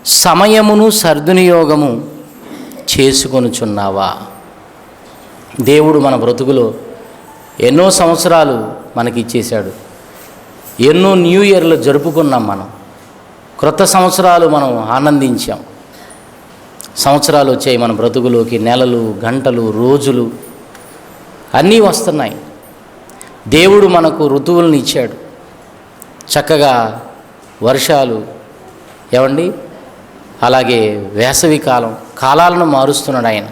సమయమును సద్వినియోగము చేసుకొనుచున్నావా? దేవుడు మన బ్రతుకులో ఎన్నో సంవత్సరాలు మనకి ఇచ్చేశాడు. ఎన్నో న్యూ ఇయర్లు జరుపుకున్నాం. మనం క్రొత్త సంవత్సరాలు మనం ఆనందించాం. సంవత్సరాలు వచ్చాయి మన బ్రతుకులోకి, నెలలు, గంటలు, రోజులు అన్నీ వస్తున్నాయి. దేవుడు మనకు ఋతువులను ఇచ్చాడు. చక్కగా వర్షాలు ఏమండి, అలాగే వేసవి కాలం, కాలాలను మారుస్తున్నాడు ఆయన.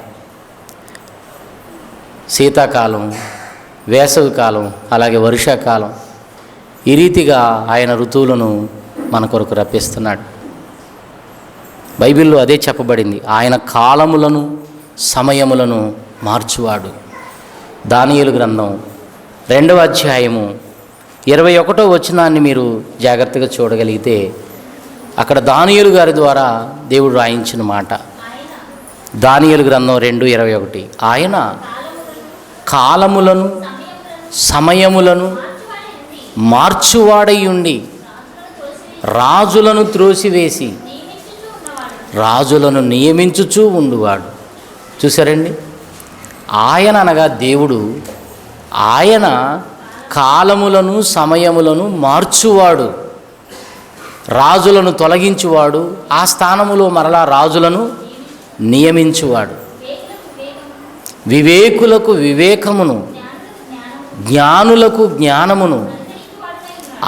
శీతాకాలం, వేసవి కాలం, అలాగే వర్షాకాలం, ఈ రీతిగా ఆయన ఋతువులను మన కొరకు రప్పిస్తున్నాడు. బైబిల్లో అదే చెప్పబడింది, ఆయన కాలములను సమయములను మార్చువాడు. దానియేలు గ్రంథం 2వ అధ్యాయము 21వ వచనాన్ని మీరు జాగ్రత్తగా చూడగలిగితే అక్కడ దానియేలు గారి ద్వారా దేవుడు రాయించిన మాట. దానియేలు గ్రంథం 2:21, ఆయన కాలములను సమయములను మార్చువాడై ఉండి రాజులను త్రోసివేసి రాజులను నియమించుచూ ఉండువాడు. చూసారండి, ఆయన అనగా దేవుడు, ఆయన కాలములను సమయములను మార్చువాడు, రాజులను తొలగించువాడు, ఆ స్థానములో మరలా రాజులను నియమించువాడు. వివేకులకు వివేకమును, జ్ఞానులకు జ్ఞానమును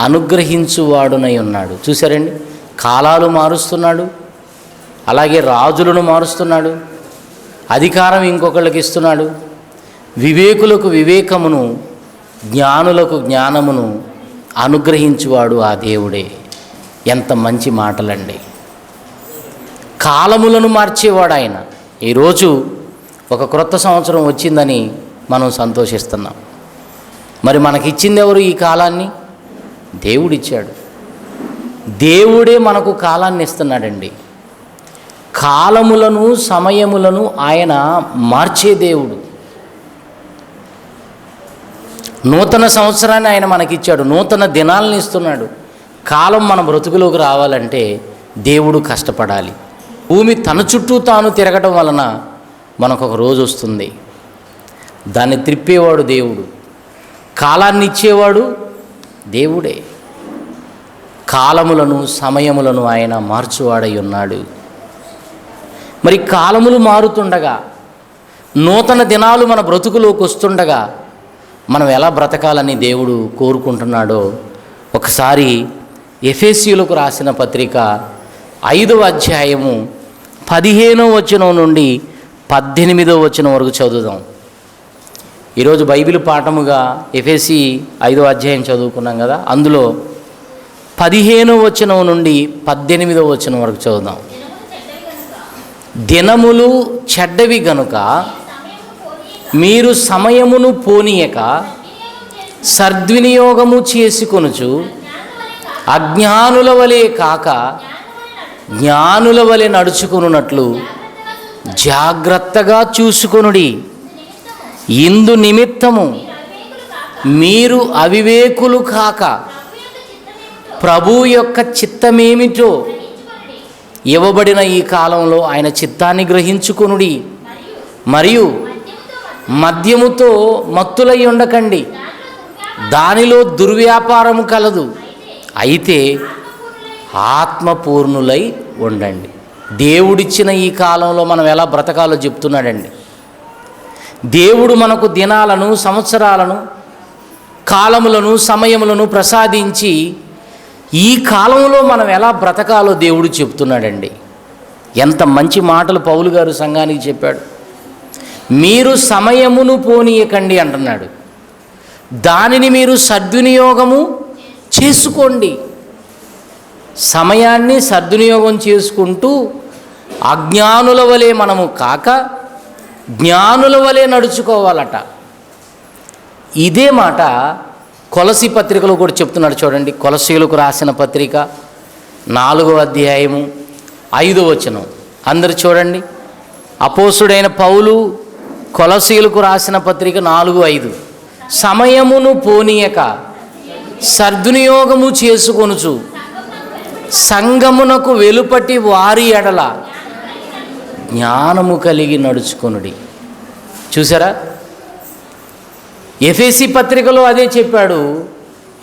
అనుగ్రహించువాడునై ఉన్నాడు. చూసారండి, కాలాలు మారుస్తున్నాడు, అలాగే రాజులను మారుస్తున్నాడు, అధికారం ఇంకొకళ్ళకి ఇస్తున్నాడు. వివేకులకు వివేకమును, జ్ఞానులకు జ్ఞానమును అనుగ్రహించువాడు ఆ దేవుడే. ఎంత మంచి మాటలండి. కాలములను మార్చేవాడు ఆయన. ఈరోజు ఒక క్రొత్త సంవత్సరం వచ్చిందని మనం సంతోషిస్తున్నాం. మరి మనకిచ్చింది ఎవరు ఈ కాలాన్ని? దేవుడిచ్చాడు. దేవుడే మనకు కాలాన్ని ఇస్తున్నాడండి. కాలములను సమయములను ఆయన మార్చే దేవుడు. నూతన సంవత్సరాన్ని ఆయన మనకిచ్చాడు, నూతన దినాలను ఇస్తున్నాడు. కాలం మన బ్రతుకులోకి రావాలంటే దేవుడు కష్టపడాలి. భూమి తన చుట్టూ తాను తిరగటం వలన మనకు ఒక రోజు వస్తుంది. దాన్ని త్రిప్పేవాడు దేవుడు, కాలాన్ని ఇచ్చేవాడు దేవుడే. కాలములను సమయములను ఆయన మార్చువాడై ఉన్నాడు. మరి కాలములు మారుతుండగా, నూతన దినాలు మన బ్రతుకులోకి వస్తుండగా మనం ఎలా బ్రతకాలని దేవుడు కోరుకుంటున్నాడో ఒకసారి ఎఫెసీయులకు రాసిన పత్రిక 5వ అధ్యాయము 15వ వచనం నుండి 18వ వచనం వరకు చదువుదాం. ఈరోజు బైబిల్ పాఠముగా ఎఫెసీ 5వ అధ్యాయం చదువుకున్నాం కదా, అందులో 15వ వచనం నుండి 18వ వచనం వరకు చదువుదాం. దినములు చెడ్డవి గనుక మీరు సమయమును పోనీయక సద్వినియోగము చేసుకొనుచు అజ్ఞానుల వలె కాక జ్ఞానుల వలె నడుచుకొనున్నట్లు జాగ్రత్తగా చూసుకొనుడి. ఇందు నిమిత్తము మీరు అవివేకులు కాక ప్రభు యొక్క చిత్తమేమిటో ఇవ్వబడిన ఈ కాలంలో ఆయన చిత్తాన్ని గ్రహించుకొనుడి. మరియు మద్యముతో మత్తులై ఉండకండి, దానిలో దుర్వ్యాపారము కలదు. అయితే ఆత్మపూర్ణులై ఉండండి. దేవుడిచ్చిన ఈ కాలంలో మనం ఎలా బ్రతకాలో చెప్తున్నాడండి. దేవుడు మనకు దినాలను, సంవత్సరాలను, కాలములను, సమయములను ప్రసాదించి ఈ కాలంలో మనం ఎలా బ్రతకాలో దేవుడు చెప్తున్నాడండి. ఎంత మంచి మాటలు పౌలు గారు సంఘానికి చెప్పాడు. మీరు సమయమును పోనీయకండి అంటున్నాడు. దానిని మీరు సద్వినియోగము చేసుకోండి. సమయాన్ని సద్వినియోగం చేసుకుంటూ అజ్ఞానుల వలె మనము కాక జ్ఞానుల వలె నడుచుకోవాలట. ఇదే మాట కొలసీ పత్రికలో కూడా చెప్తున్నాడు. చూడండి, కొలసీలకు రాసిన పత్రిక 4వ అధ్యాయము 5వ వచనం. అందరు చూడండి, అపోస్తుడైన పౌలు కొలసీలకు రాసిన పత్రిక 4:5. సమయమును పోనీయక సద్వినియోగము చేసుకొనుచు సంగమునకు వెలుపటి వారి ఎడల జ్ఞానము కలిగి నడుచుకొనుడి. చూసారా, ఎఫెసీ పత్రికలో అదే చెప్పాడు,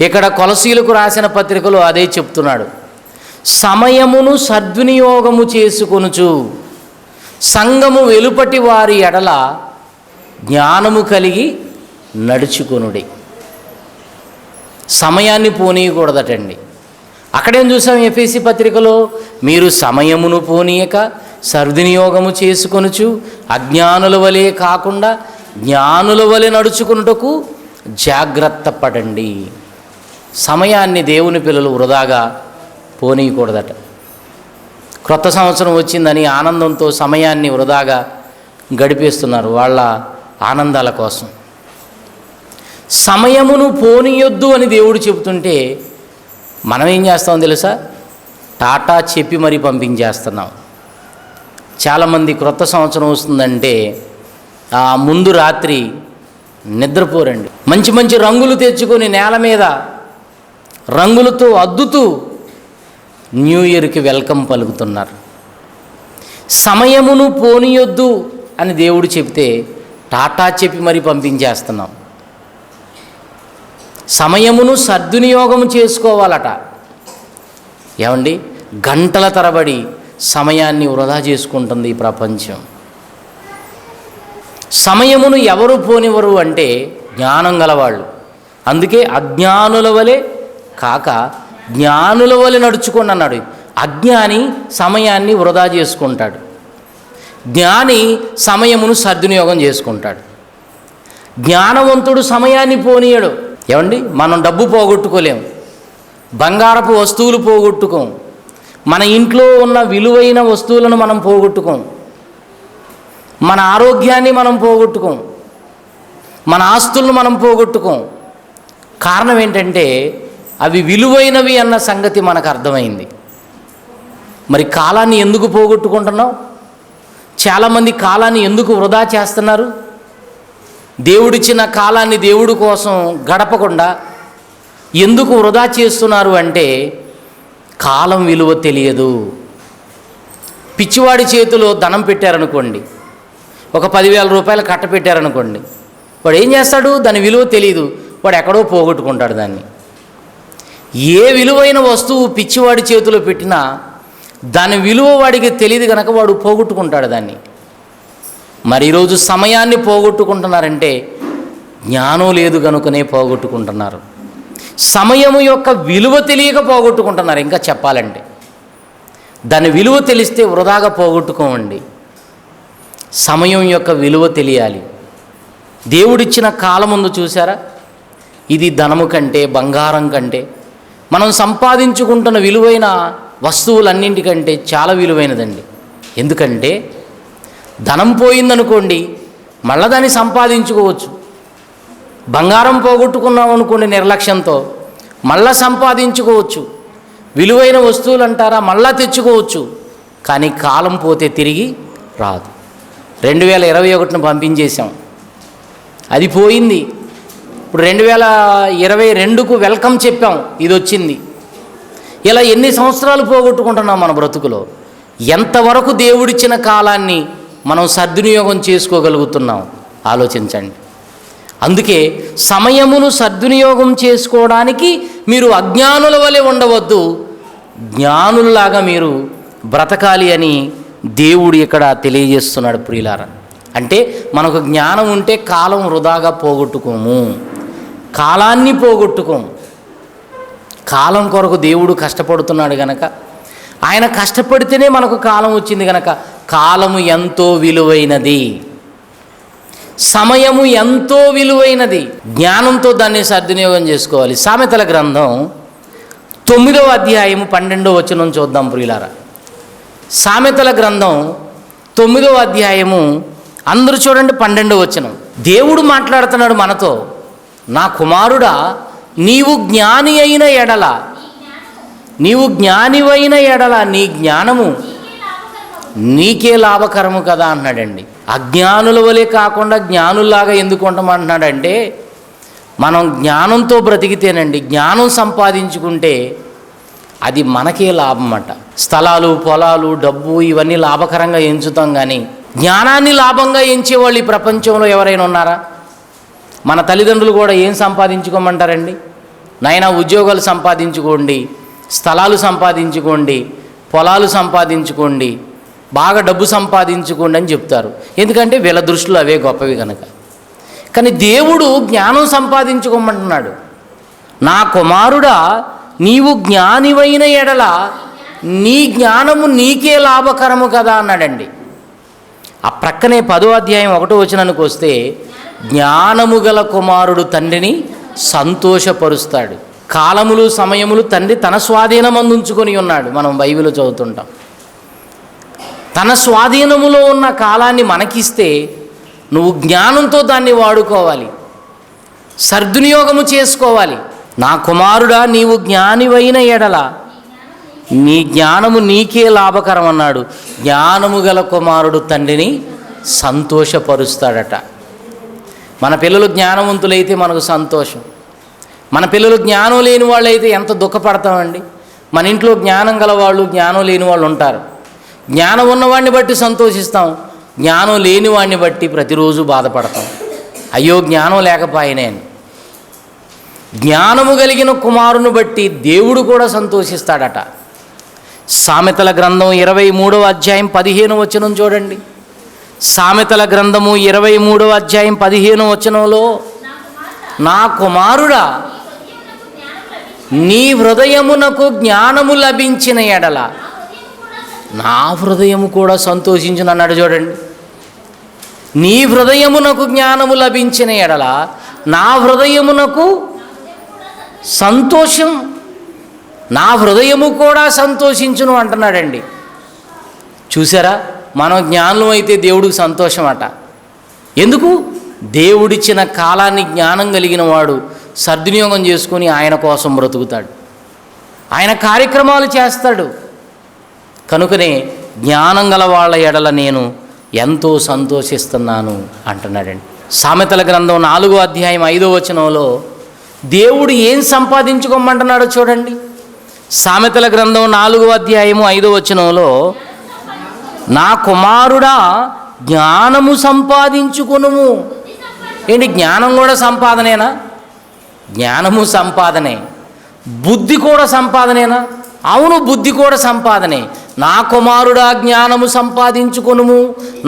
ఇక్కడ కొలసీలకు రాసిన పత్రికలో అదే చెప్తున్నాడు. సమయమును సద్వినియోగము చేసుకొనుచు సంఘము వెలుపటి వారి ఎడల జ్ఞానము కలిగి నడుచుకొనుడి. సమయాన్ని పోనీయకూడదటండి. అక్కడేం చూసాం ఎఫెసీ పత్రికలో, మీరు సమయమును పోనీయక సద్వినియోగము చేసుకొనుచు అజ్ఞానుల వలె కాకుండా జ్ఞానుల వలె నడుచుకున్నటకు జాగ్రత్త పడండి. సమయాన్ని దేవుని పిల్లలు వృధాగా పోనీయకూడదట. క్రొత్త సంవత్సరం వచ్చిందని ఆనందంతో సమయాన్ని వృధాగా గడిపేస్తున్నారు వాళ్ళ ఆనందాల కోసం. సమయమును పోనీయొద్దు అని దేవుడు చెబుతుంటే మనం ఏం చేస్తామో తెలుసా, టాటా చెప్పి మరీ పంపించేస్తున్నాం. చాలామంది క్రొత్త సంవత్సరం వస్తుందంటే ఆ ముందు రాత్రి నిద్రపోరండి. మంచి మంచి రంగులు తెచ్చుకొని నేల మీద రంగులతో అద్దుతూ న్యూ ఇయర్కి వెల్కమ్ పలుకుతున్నారు. సమయమును పోనీయొద్దు అని దేవుడు చెప్తే టాటా చెప్పి మరీ పంపించేస్తున్నాం. సమయమును సద్వినియోగం చేసుకోవాలట. ఏమండి, గంటల తరబడి సమయాన్ని వృధా చేసుకుంటుంది ఈ ప్రపంచం. సమయమును ఎవరు పోనివ్వరు అంటే జ్ఞానం గలవాళ్ళు. అందుకే అజ్ఞానుల వలె కాక జ్ఞానుల వలె నడుచుకోండి అన్నాడు. అజ్ఞాని సమయాన్ని వృధా చేసుకుంటాడు, జ్ఞాని సమయమును సద్వినియోగం చేసుకుంటాడు. జ్ఞానవంతుడు సమయాన్ని పోనీయడు. ఏమండి, మనం డబ్బు పోగొట్టుకోలేం, బంగారపు వస్తువులు పోగొట్టుకోం, మన ఇంట్లో ఉన్న విలువైన వస్తువులను మనం పోగొట్టుకోం, మన ఆరోగ్యాన్ని మనం పోగొట్టుకోం, మన ఆస్తులను మనం పోగొట్టుకోం. కారణం ఏంటంటే అవి విలువైనవి అన్న సంగతి మనకు అర్థమైంది. మరి కాలాన్ని ఎందుకు పోగొట్టుకుంటున్నాం? చాలామంది కాలాన్ని ఎందుకు వృధా చేస్తున్నారు? దేవుడిచ్చిన కాలాన్ని దేవుడి కోసం గడపకుండా ఎందుకు వృధా చేస్తున్నారు అంటే కాలం విలువ తెలియదు. పిచ్చివాడి చేతిలో ధనం పెట్టారనుకోండి, ఒక 10,000 రూపాయలు కట్ట పెట్టారనుకోండి, వాడు ఏం చేస్తాడు? దాని విలువ తెలియదు, వాడు ఎక్కడో పోగొట్టుకుంటాడు దాన్ని. ఏ విలువైన వస్తువు పిచ్చివాడి చేతిలో పెట్టినా దాని విలువ వాడికి తెలియదు కనుక వాడు పోగొట్టుకుంటాడు దాన్ని. మరి ఈరోజు సమయాన్ని పోగొట్టుకుంటున్నారంటే జ్ఞానం లేదు కనుకనే పోగొట్టుకుంటున్నారు. సమయము యొక్క విలువ తెలియక పోగొట్టుకుంటున్నారు. ఇంకా చెప్పాలంటే దాని విలువ తెలిస్తే వృధాగా పోగొట్టుకోమండి. సమయం యొక్క విలువ తెలియాలి. దేవుడిచ్చిన కాలం ముందు చూసారా, ఇది ధనము కంటే బంగారం కంటే మనం సంపాదించుకుంటున్న విలువైన వస్తువులన్నింటికంటే చాలా విలువైనదండి. ఎందుకంటే ధనం పోయిందనుకోండి మళ్ళా దాన్ని సంపాదించుకోవచ్చు. బంగారం పోగొట్టుకున్నాం అనుకోండి నిర్లక్ష్యంతో మళ్ళా సంపాదించుకోవచ్చు. విలువైన వస్తువులు అంటారా, మళ్ళా తెచ్చుకోవచ్చు. కానీ కాలం పోతే తిరిగి రాదు. 2021ను పంపించేశాం, అది పోయింది. ఇప్పుడు 2022కు వెల్కమ్ చెప్పాం, ఇది వచ్చింది. ఇలా ఎన్ని సంవత్సరాలు పోగొట్టుకుంటున్నాం మన బ్రతుకులో. ఎంతవరకు దేవుడిచ్చిన కాలాన్ని మనం సద్వినియోగం చేసుకోగలుగుతున్నాం ఆలోచించండి. అందుకే సమయమును సద్వినియోగం చేసుకోవడానికి మీరు అజ్ఞానుల వలె ఉండవద్దు, జ్ఞానుల్లాగా మీరు బ్రతకాలి అని దేవుడు ఇక్కడ తెలియజేస్తున్నాడు. ప్రియులారా, అంటే మనకు జ్ఞానం ఉంటే కాలం వృధాగా పోగొట్టుకోము, కాలాన్ని పోగొట్టుకోము. కాలం కొరకు దేవుడు కష్టపడుతున్నాడు గనక, ఆయన కష్టపడితేనే మనకు కాలం వచ్చింది గనక కాలము ఎంతో విలువైనది, సమయము ఎంతో విలువైనది. జ్ఞానంతో దాన్ని సద్వినియోగం చేసుకోవాలి. సామెతల గ్రంథం 9వ అధ్యాయము 12వ వచనం చూద్దాం ప్రియులారా. సామెతల గ్రంథం 9వ అధ్యాయము అందరూ చూడండి 12వ వచనం. దేవుడు మాట్లాడుతున్నాడు మనతో, నా కుమారుడా నీవు జ్ఞాని అయిన ఎడల, నీవు జ్ఞానివైన ఎడల నీ జ్ఞానము నీకే లాభకరము కదా అన్నాడండి. అజ్ఞానుల వలె కాకుండా జ్ఞానుల్లాగా ఎందుకు ఉంటామంటున్నాడంటే మనం జ్ఞానంతో బ్రతికితేనండి, జ్ఞానం సంపాదించుకుంటే అది మనకే లాభం అట. స్థలాలు, పొలాలు, డబ్బు ఇవన్నీ లాభకరంగా ఎంచుతాం, కానీ జ్ఞానాన్ని లాభంగా ఎంచేవాళ్ళు ఈ ప్రపంచంలో ఎవరైనా ఉన్నారా? మన తల్లిదండ్రులు కూడా ఏం సంపాదించుకోమంటారండి? నాయనా ఉద్యోగాలు సంపాదించుకోండి, స్థలాలు సంపాదించుకోండి, పొలాలు సంపాదించుకోండి, బాగా డబ్బు సంపాదించుకోండి అని చెప్తారు. ఎందుకంటే వీళ్ళ దృష్టిలో అవే గొప్పవి కనుక. కానీ దేవుడు జ్ఞానం సంపాదించుకోమంటున్నాడు. నా కుమారుడా, నీవు జ్ఞానివైన ఎడల నీ జ్ఞానము నీకే లాభకరము కదా అన్నాడండి. ఆ ప్రక్కనే 10వ అధ్యాయం 1వ వచనానికి వస్తే, జ్ఞానము గల కుమారుడు తండ్రిని సంతోషపరుస్తాడు. కాలములు, సమయములు తండ్రి తన స్వాధీనమందుంచుకొని ఉన్నాడు. మనం బైబిల్ చదువుతుంటాం. తన స్వాధీనములో ఉన్న కాలాన్ని మనకిస్తే నువ్వు జ్ఞానంతో దాన్ని వాడుకోవాలి, సద్వినియోగము చేసుకోవాలి. నా కుమారుడా, నీవు జ్ఞానివైన ఎడల నీ జ్ఞానము నీకే లాభకరం అన్నాడు. జ్ఞానము గల కుమారుడు తండ్రిని సంతోషపరుస్తాడట. మన పిల్లలు జ్ఞానవంతులైతే మనకు సంతోషం. మన పిల్లలు జ్ఞానం లేని వాళ్ళు అయితే ఎంత దుఃఖపడతామండి. మన ఇంట్లో జ్ఞానం గల వాళ్ళు, జ్ఞానం లేని వాళ్ళు ఉంటారు. జ్ఞానం ఉన్నవాడిని బట్టి సంతోషిస్తాం, జ్ఞానం లేని వాడిని బట్టి ప్రతిరోజు బాధపడతాం. అయ్యో జ్ఞానం లేకపోయినే అని. జ్ఞానము కలిగిన కుమారుని బట్టి దేవుడు కూడా సంతోషిస్తాడట. సామెతల గ్రంథం 23వ అధ్యాయం 15వ వచనం చూడండి. సామెతల గ్రంథము 23వ అధ్యాయం 15వ వచనంలో, నా కుమారుడా, నీ హృదయమునకు జ్ఞానము లభించిన ఎడల నా హృదయము కూడా సంతోషించును అన్నాడు. చూడండి, నీ హృదయమునకు జ్ఞానము లభించిన ఎడల నా హృదయమునకు సంతోషం, నా హృదయము కూడా సంతోషించును అంటున్నాడండి. చూసారా, మనం జ్ఞానం అయితే దేవుడికి సంతోషం అట. ఎందుకు? దేవుడిచ్చిన కాలాన్ని జ్ఞానం కలిగిన వాడు సద్వినియోగం చేసుకొని ఆయన కోసం బ్రతుకుతాడు, ఆయన కార్యక్రమాలు చేస్తాడు. కనుకనే జ్ఞానం గల వాళ్ళ ఎడల నేను ఎంతో సంతోషిస్తున్నాను అంటున్నాడండి. సామెతల గ్రంథం 4వ అధ్యాయం 5వ వచనంలో దేవుడు ఏం సంపాదించుకోమంటున్నాడో చూడండి. సామెతల గ్రంథం 4వ అధ్యాయము 5వ వచనంలో, నా కుమారుడా, జ్ఞానము సంపాదించుకొనుము. ఏంటి, జ్ఞానం కూడా సంపాదనేనా? జ్ఞానము సంపాదనే. బుద్ధి కూడా సంపాదనేనా? అవును, బుద్ధి కూడా సంపాదనే. నా కుమారుడా, జ్ఞానము సంపాదించుకొనుము,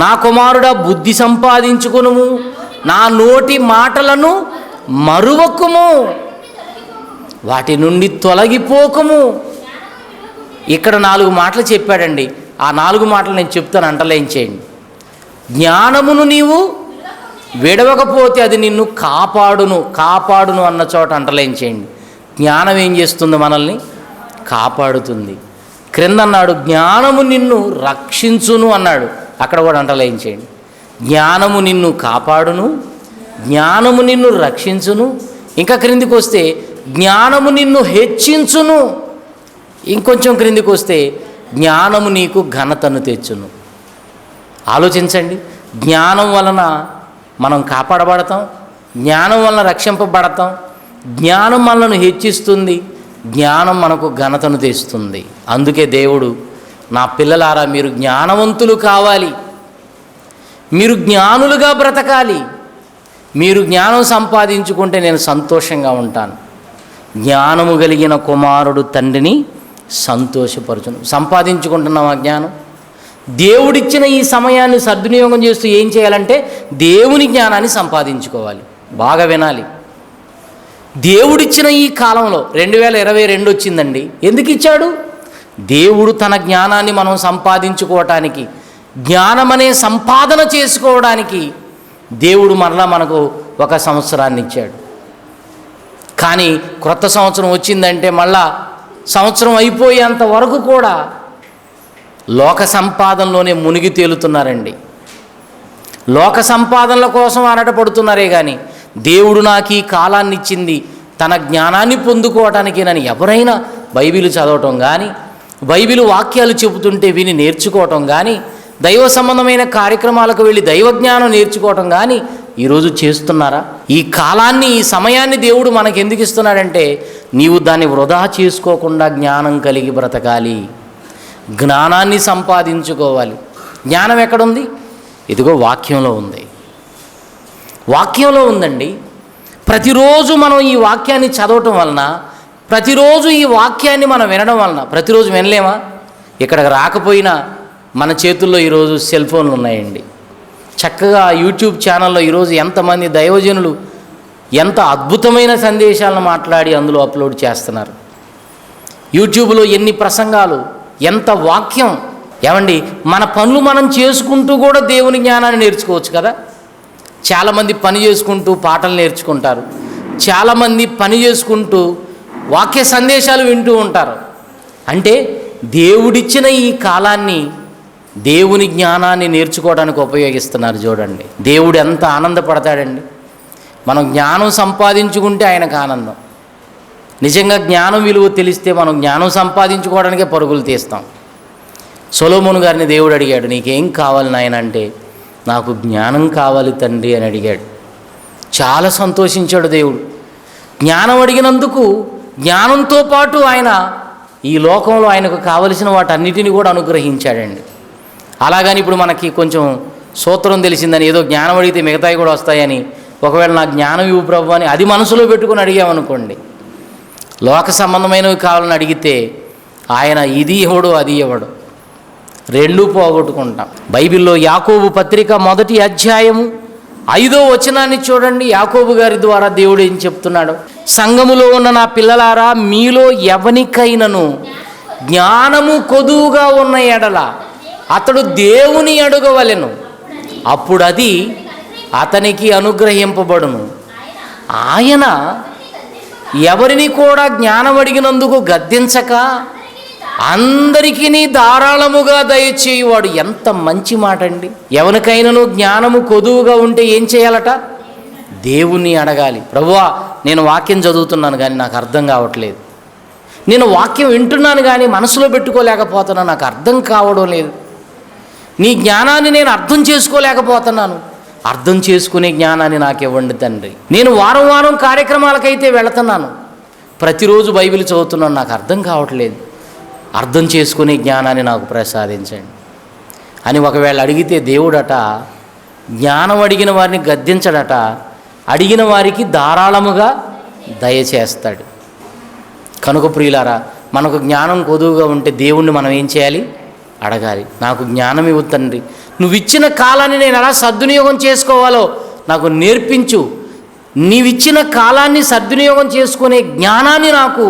నా కుమారుడా, బుద్ధి సంపాదించుకొనుము, నా నోటి మాటలను మరువకుము, వాటి నుండి తొలగిపోకము. ఇక్కడ 4 మాటలు చెప్పాడండి. ఆ 4 మాటలు నేను చెప్తాను, అంటలేంచేయండి. జ్ఞానమును నీవు విడవకపోతే అది నిన్ను కాపాడును అన్న చోట అంటలేంచేయండి. జ్ఞానం ఏం చేస్తుంది? మనల్ని కాపాడుతుంది. క్రింద అన్నాడు, జ్ఞానము నిన్ను రక్షించును అన్నాడు. అక్కడ కూడా అంటలేంచేయండి. జ్ఞానము నిన్ను కాపాడును, జ్ఞానము నిన్ను రక్షించును. ఇంకా క్రిందికి వస్తే జ్ఞానము నిన్ను హెచ్చించును. ఇంకొంచెం క్రిందికి వస్తే జ్ఞానము నీకు ఘనతను తెచ్చును. ఆలోచించండి, జ్ఞానం వలన మనం కాపాడబడతాం, జ్ఞానం వలన రక్షింపబడతాం, జ్ఞానం మనల్ని హెచ్చిస్తుంది, జ్ఞానం మనకు ఘనతను తెస్తుంది. అందుకే దేవుడు, నా పిల్లలారా, మీరు జ్ఞానవంతులు కావాలి, మీరు జ్ఞానులుగా బ్రతకాలి, మీరు జ్ఞానం సంపాదించుకుంటే నేను సంతోషంగా ఉంటాను. జ్ఞానము కలిగిన కుమారుడు తండ్రిని సంతోషపరచును. సంపాదించుకుంటున్నాం ఆ జ్ఞానం. దేవుడిచ్చిన ఈ సమయాన్ని సద్వినియోగం చేస్తూ ఏం చేయాలంటే దేవుని జ్ఞానాన్ని సంపాదించుకోవాలి. బాగా వినాలి. దేవుడిచ్చిన ఈ కాలంలో 2022 వచ్చిందండి. ఎందుకు ఇచ్చాడు? దేవుడు తన జ్ఞానాన్ని మనం సంపాదించుకోవటానికి, జ్ఞానం అనే సంపాదన చేసుకోవడానికి దేవుడు మరలా మనకు 1 సంవత్సరాన్ని ఇచ్చాడు. కానీ క్రొత్త సంవత్సరం వచ్చిందంటే మళ్ళా సంవత్సరం అయిపోయేంత వరకు కూడా లోక సంపాదనలోనే మునిగి తేలుతున్నారండి. లోక సంపాదనల కోసం ఆరాటపడుతున్నారే కానీ దేవుడు నాకు ఈ కాలాన్ని ఇచ్చింది తన జ్ఞానాన్ని పొందుకోవటానికేనని ఎవరైనా బైబిల్ చదవటం కానీ, బైబిల్ వాక్యాలు చెబుతుంటే విని నేర్చుకోవటం కానీ, దైవ సంబంధమైన కార్యక్రమాలకు వెళ్ళి దైవజ్ఞానం నేర్చుకోవటం కానీ ఈరోజు చేస్తున్నారా? ఈ కాలాన్ని, ఈ సమయాన్ని దేవుడు మనకు ఎందుకు ఇస్తున్నాడంటే, నీవు దాన్ని వృధా చేసుకోకుండా జ్ఞానం కలిగి బ్రతకాలి, జ్ఞానాన్ని సంపాదించుకోవాలి. జ్ఞానం ఎక్కడుంది? ఇదిగో వాక్యంలో ఉంది. వాక్యంలో ఉందండి. ప్రతిరోజు మనం ఈ వాక్యాన్ని చదవటం వలన, ప్రతిరోజు ఈ వాక్యాన్ని మనం వినడం వలన, ప్రతిరోజు వినలేమా? ఇక్కడికి రాకపోయినా మన చేతుల్లో ఈరోజు సెల్ ఫోన్లు ఉన్నాయండి. చక్కగా యూట్యూబ్ ఛానల్లో ఈరోజు ఎంతమంది దైవజనులు ఎంత అద్భుతమైన సందేశాలను మాట్లాడి అందులో అప్లోడ్ చేస్తున్నారు. యూట్యూబ్లో ఎన్ని ప్రసంగాలు, ఎంత వాక్యం. ఏమండి, మన పనులు మనం చేసుకుంటూ కూడా దేవుని జ్ఞానాన్ని నేర్చుకోవచ్చు కదా. చాలామంది పని చేసుకుంటూ పాటలు నేర్చుకుంటారు, చాలామంది పని చేసుకుంటూ వాక్య సందేశాలు వింటూ ఉంటారు. అంటే దేవుడిచ్చిన ఈ కాలాన్ని దేవుని జ్ఞానాన్ని నేర్చుకోవడానికి ఉపయోగిస్తున్నారు. చూడండి, దేవుడు ఎంత ఆనందపడతాడండి. మనం జ్ఞానం సంపాదించుకుంటే ఆయనకు ఆనందం. నిజంగా జ్ఞానం విలువ తెలిస్తే మనం జ్ఞానం సంపాదించుకోవడానికే పరుగులు తీస్తాం. సొలొమోను గారిని దేవుడు అడిగాడు, నీకేం కావాలి నాయన అంటే, నాకు జ్ఞానం కావాలి తండ్రి అని అడిగాడు. చాలా సంతోషించాడు దేవుడు. జ్ఞానం అడిగినందుకు జ్ఞానంతో పాటు ఆయన ఈ లోకంలో ఆయనకు కావలసిన వాటన్నిటిని కూడా అనుగ్రహించాడండి. అలాగని ఇప్పుడు మనకి కొంచెం సూత్రం తెలిసిందని ఏదో జ్ఞానం అడిగితే మిగతాయి కూడా వస్తాయని, ఒకవేళ నాకు జ్ఞానం ఇవ్వు ప్రభు అని అది మనసులో పెట్టుకుని అడిగామనుకోండి, లోక సంబంధమైనవి కావాలని అడిగితే ఆయన ఇది ఇవ్వడు అది ఇవ్వడు, రెండూ పోగొట్టుకుంటాం. బైబిల్లో యాకోబు పత్రిక 1వ అధ్యాయము 5వ వచనాన్ని చూడండి. యాకోబు గారి ద్వారా దేవుడు ఏం చెప్తున్నాడు? సంఘములో ఉన్న నా పిల్లలారా, మీలో ఎవనికైనను జ్ఞానము కొదువుగా ఉన్న ఎడల అతడు దేవుని అడగవలెను, అప్పుడు అది అతనికి అనుగ్రహింపబడును. ఆయన ఎవరిని కూడా జ్ఞానం అడిగినందుకు గద్దించక అందరికీ ధారాళముగా దయచేయువాడు. ఎంత మంచి మాట అండి. ఎవరికైనాను జ్ఞానము కొదువుగా ఉంటే ఏం చేయాలట? దేవుణ్ణి అడగాలి. ప్రభువా, నేను వాక్యం చదువుతున్నాను కానీ నాకు అర్థం కావట్లేదు, నేను వాక్యం వింటున్నాను కానీ మనసులో పెట్టుకోలేకపోతున్నాను, నాకు అర్థం కావడం లేదు, నీ జ్ఞానాన్ని నేను అర్థం చేసుకోలేకపోతున్నాను, అర్థం చేసుకునే జ్ఞానాన్ని నాకు ఇవ్వండి తండ్రి. నేను వారం వారం కార్యక్రమాలకైతే వెళుతున్నాను, ప్రతిరోజు బైబిల్ చదువుతున్నాను, నాకు అర్థం కావట్లేదు, అర్థం చేసుకునే జ్ఞానాన్ని నాకు ప్రసాదించండి అని ఒకవేళ అడిగితే దేవుడట జ్ఞానం అడిగిన వారిని గద్దించడట, అడిగిన వారికి ధారాళముగా దయచేస్తాడు. కనుక ప్రియులారా, మనకు జ్ఞానం కొదువుగా ఉంటే దేవుణ్ణి మనం ఏం చేయాలి? అడగాలి. నాకు జ్ఞానం ఇవ్వు తండ్రి, నువ్వు ఇచ్చిన కాలాన్ని నేను ఎలా సద్వినియోగం చేసుకోవాలో నాకు నేర్పించు, నీవిచ్చిన కాలాన్ని సద్వినియోగం చేసుకునే జ్ఞానాన్ని నాకు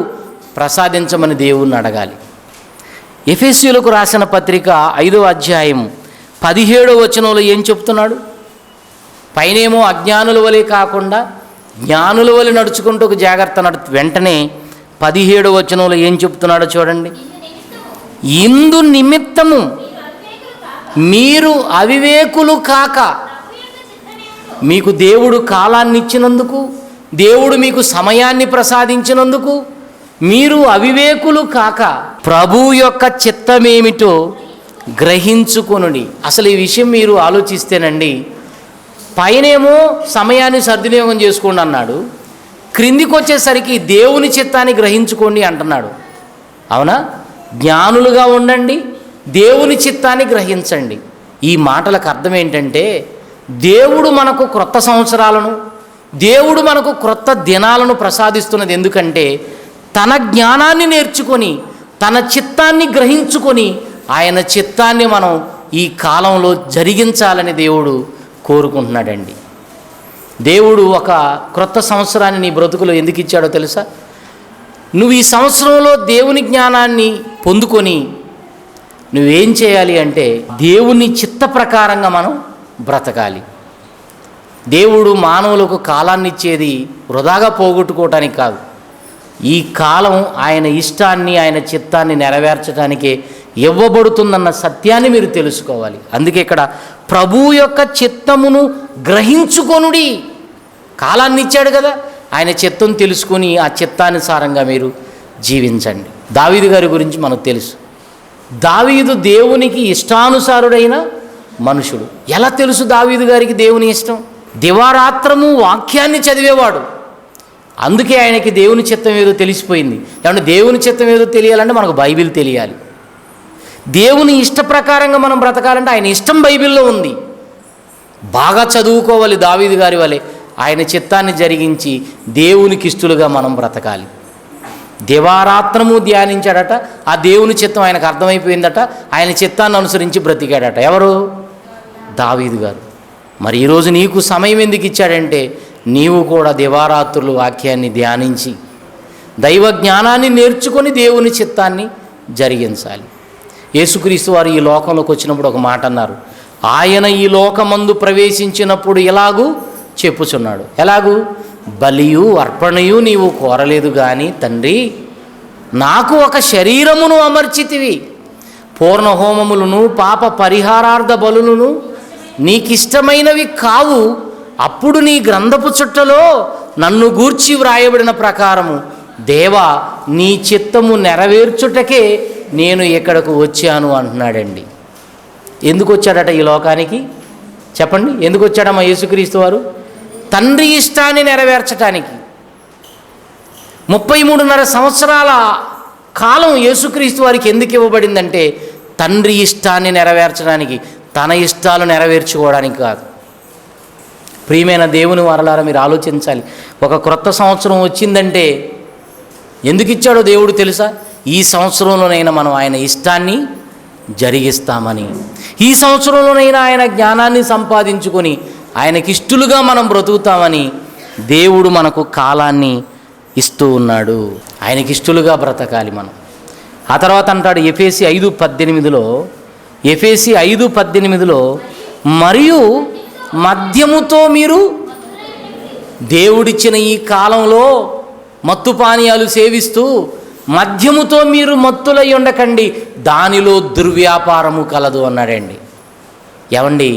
ప్రసాదించమని దేవుణ్ణి అడగాలి. ఎఫెసీయులకు రాసిన పత్రిక 5వ అధ్యాయం 17వ వచనంలో ఏం చెప్తున్నాడు? పైనేమో అజ్ఞానుల వలె కాకుండా జ్ఞానుల వలె నడుచుకుంటూ ఒక జాగ్రత్త వెంటనే 17వ వచనంలో ఏం చెప్తున్నాడో చూడండి. ఇందు నిమిత్తము మీరు అవివేకులు కాక, మీకు దేవుడు కాలాన్ని ఇచ్చినందుకు, దేవుడు మీకు సమయాన్ని ప్రసాదించినందుకు మీరు అవివేకులు కాక ప్రభు యొక్క చిత్తమేమిటో గ్రహించుకొనుడి. అసలు ఈ విషయం మీరు ఆలోచిస్తేనండి, పైనేమో సమయాన్ని సద్వినియోగం చేసుకోండి అన్నాడు, క్రిందికి వచ్చేసరికి దేవుని చిత్తాన్ని గ్రహించుకోండి అంటున్నాడు. అవునా? జ్ఞానులుగా ఉండండి, దేవుని చిత్తాన్ని గ్రహించండి. ఈ మాటలకు అర్థం ఏంటంటే, దేవుడు మనకు క్రొత్త సంవత్సరాలను, దేవుడు మనకు క్రొత్త దినాలను ప్రసాదిస్తున్నది ఎందుకంటే, తన జ్ఞానాన్ని నేర్చుకొని తన చిత్తాన్ని గ్రహించుకొని ఆయన చిత్తాన్ని మనం ఈ కాలంలో జరిగించాలని దేవుడు కోరుకుంటున్నాడండి. దేవుడు ఒక క్రొత్త సంవత్సరాన్ని నీ బ్రతుకులో ఎందుకు ఇచ్చాడో తెలుసా? నువ్వు ఈ సంవత్సరంలో దేవుని జ్ఞానాన్ని పొందుకొని నువ్వేం చేయాలి అంటే, దేవుని చిత్త ప్రకారంగా మనం బ్రతకాలి. దేవుడు మానవులకు కాలాన్ని ఇచ్చేది వృధాగా పోగొట్టుకోవటానికి కాదు, ఈ కాలం ఆయన ఇష్టాన్ని, ఆయన చిత్తాన్ని నెరవేర్చడానికే ఇవ్వబడుతుందన్న సత్యాన్ని మీరు తెలుసుకోవాలి. అందుకే ఇక్కడ ప్రభు యొక్క చిత్తమును గ్రహించుకొనుడి. కాలాన్ని ఇచ్చాడు కదా, ఆయన చిత్తం తెలుసుకొని ఆ చిత్తానుసారంగా మీరు జీవించండి. దావీదు గారి గురించి మనకు తెలుసు. దావీదు దేవునికి ఇష్టానుసారుడైన మనుషుడు. ఎలా తెలుసు దావీదు గారికి దేవుని ఇష్టం? దివారాత్రము వాక్యాన్ని చదివేవాడు. అందుకే ఆయనకి దేవుని చిత్తం ఏదో తెలిసిపోయింది. ఏమంటే దేవుని చిత్తం ఏదో తెలియాలంటే మనకు బైబిల్ తెలియాలి. దేవుని ఇష్ట ప్రకారంగా మనం బ్రతకాలంటే ఆయన ఇష్టం బైబిల్లో ఉంది. బాగా చదువుకోవాలి దావీదు గారి వలె. ఆయన చిత్తాన్ని జరిగించి దేవునికి ఇష్టలుగా మనం బ్రతకాలి. దివారాత్రము ధ్యానించాడట. ఆ దేవుని చిత్తం ఆయనకు అర్థమైపోయిందట. ఆయన చిత్తాన్ని అనుసరించి బ్రతికాడట. ఎవరు? దావీదు గారు. మరి ఈరోజు నీకు సమయం ఎందుకు ఇచ్చాడంటే నీవు కూడా దివారాత్రులు వాక్యాన్ని ధ్యానించి దైవ జ్ఞానాన్ని నేర్చుకొని దేవుని చిత్తాన్ని జరిగించాలి. యేసుక్రీస్తు వారు ఈ లోకంలోకి వచ్చినప్పుడు ఒక మాట అన్నారు. ఆయన ఈ లోకమందు ప్రవేశించినప్పుడు ఎలాగూ చెప్పుచున్నాడు. ఎలాగూ? బలియు అర్పణయు నీవు కోరలేదు కానీ తండ్రి, నాకు ఒక శరీరమును అమర్చితివి. పూర్ణ హోమములను పాప పరిహారార్థ బలులను నీకిష్టమైనవి కావు. అప్పుడు నీ గ్రంథపు చుట్టలో నన్ను గూర్చి వ్రాయబడిన ప్రకారము దేవా నీ చిత్తము నెరవేర్చుటకే నేను ఇక్కడకు వచ్చాను అంటున్నాడండి. ఎందుకు వచ్చాడట ఈ లోకానికి? చెప్పండి, ఎందుకు వచ్చాడమ్మా యేసుక్రీస్తు వారు? తండ్రి ఇష్టాన్ని నెరవేర్చటానికి. 33.5 సంవత్సరాల కాలం యేసుక్రీస్తు వారికి ఎందుకు ఇవ్వబడిందంటే తండ్రి ఇష్టాన్ని నెరవేర్చడానికి, తన ఇష్టాలు నెరవేర్చుకోవడానికి కాదు. ప్రియమైన దేవుని వారలారా, మీరు ఆలోచించాలి. ఒక క్రొత్త సంవత్సరం వచ్చిందంటే ఎందుకు ఇచ్చాడో దేవుడు తెలుసా? ఈ సంవత్సరంలోనైనా మనం ఆయన ఇష్టాన్ని జరిగిస్తామని, ఈ సంవత్సరంలోనైనా ఆయన జ్ఞానాన్ని సంపాదించుకొని ఆయనకిష్టులుగా మనం బ్రతుకుతామని దేవుడు మనకు కాలాన్ని ఇస్తూ ఉన్నాడు. ఆయనకిష్టులుగా బ్రతకాలి మనం. ఆ తర్వాత అంటాడు ఎఫెసీ 5:18 మరియు మద్యముతో మీరు దేవుడిచ్చిన ఈ కాలంలో మత్తు పానీయాలు సేవిస్తూ మద్యముతో మీరు మత్తులై ఉండకండి, దానిలో దుర్వ్యాపారము కలదు అన్నాడండి. ఏమండి,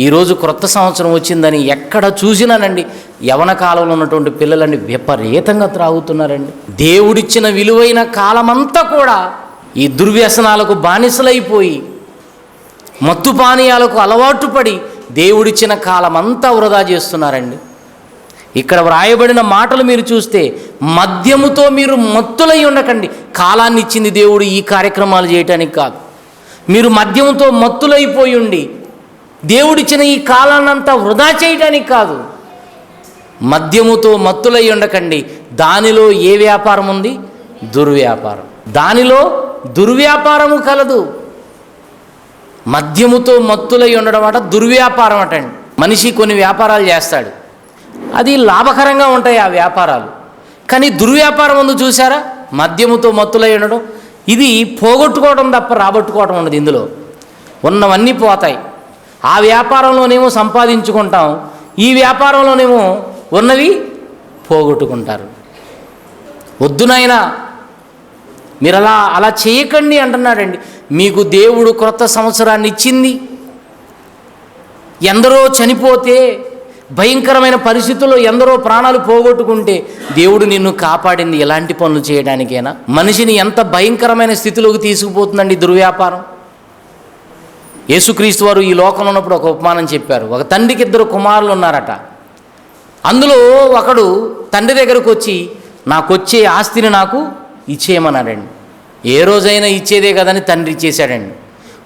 ఈరోజు క్రొత్త సంవత్సరం వచ్చిందని ఎక్కడ చూసినానండి యవన కాలంలో ఉన్నటువంటి పిల్లలండి విపరీతంగా త్రాగుతున్నారండి. దేవుడిచ్చిన విలువైన కాలమంతా కూడా ఈ దుర్వ్యసనాలకు బానిసలైపోయి మత్తు పానీయాలకు అలవాటు పడి దేవుడిచ్చిన కాలమంతా వృధా చేస్తున్నారండి. ఇక్కడ వ్రాయబడిన మాటలు మీరు చూస్తే మద్యముతో మీరు మత్తులై ఉండకండి. కాలాన్ని ఇచ్చింది దేవుడు ఈ కార్యక్రమాలు చేయటానికి కాదు. మీరు మద్యముతో మత్తులైపోయి ఉండి దేవుడిచ్చిన ఈ కాలాన్నంతా వృధా చేయటానికి కాదు. మద్యముతో మత్తులై ఉండకండి. దానిలో ఏ వ్యాపారం ఉంది? దుర్వ్యాపారం. దానిలో దుర్వ్యాపారము కలదు. మద్యముతో మత్తులై ఉండడం అట దుర్వ్యాపారం అటండి. మనిషి కొన్ని వ్యాపారాలు చేస్తాడు, అది లాభకరంగా ఉంటాయి ఆ వ్యాపారాలు. కానీ దుర్వ్యాపారం ఉంది చూసారా? మద్యముతో మత్తులై ఉండడం. ఇది పోగొట్టుకోవడం తప్ప రాబట్టుకోవడం ఉండదు. ఇందులో ఉన్నవన్నీ పోతాయి. ఆ వ్యాపారంలోనేమో సంపాదించుకుంటాం, ఈ వ్యాపారంలోనేమో ఉన్నవి పోగొట్టుకుంటారు. వద్దునైనా మీరు అలా చేయకండి అంటున్నాడండి. మీకు దేవుడు క్రొత్త సంవత్సరాన్ని ఇచ్చింది. ఎందరో చనిపోతే, భయంకరమైన పరిస్థితుల్లో ఎందరో ప్రాణాలు పోగొట్టుకుంటే దేవుడు నిన్ను కాపాడింది ఎలాంటి పనులు చేయడానికైనా? మనిషిని ఎంత భయంకరమైన స్థితిలోకి తీసుకుపోతుందండి దుర్వ్యాపారం. యేసుక్రీస్తు వారు ఈ లోకంలో ఉన్నప్పుడు ఒక ఉపమానం చెప్పారు. ఒక తండ్రికి 2 కుమారులు ఉన్నారట. అందులో ఒకడు తండ్రి దగ్గరకు వచ్చి నాకొచ్చే ఆస్తిని నాకు ఇచ్చేయమన్నాడండి. ఏ రోజైనా ఇచ్చేదే కదని తండ్రి ఇచ్చేశాడండి.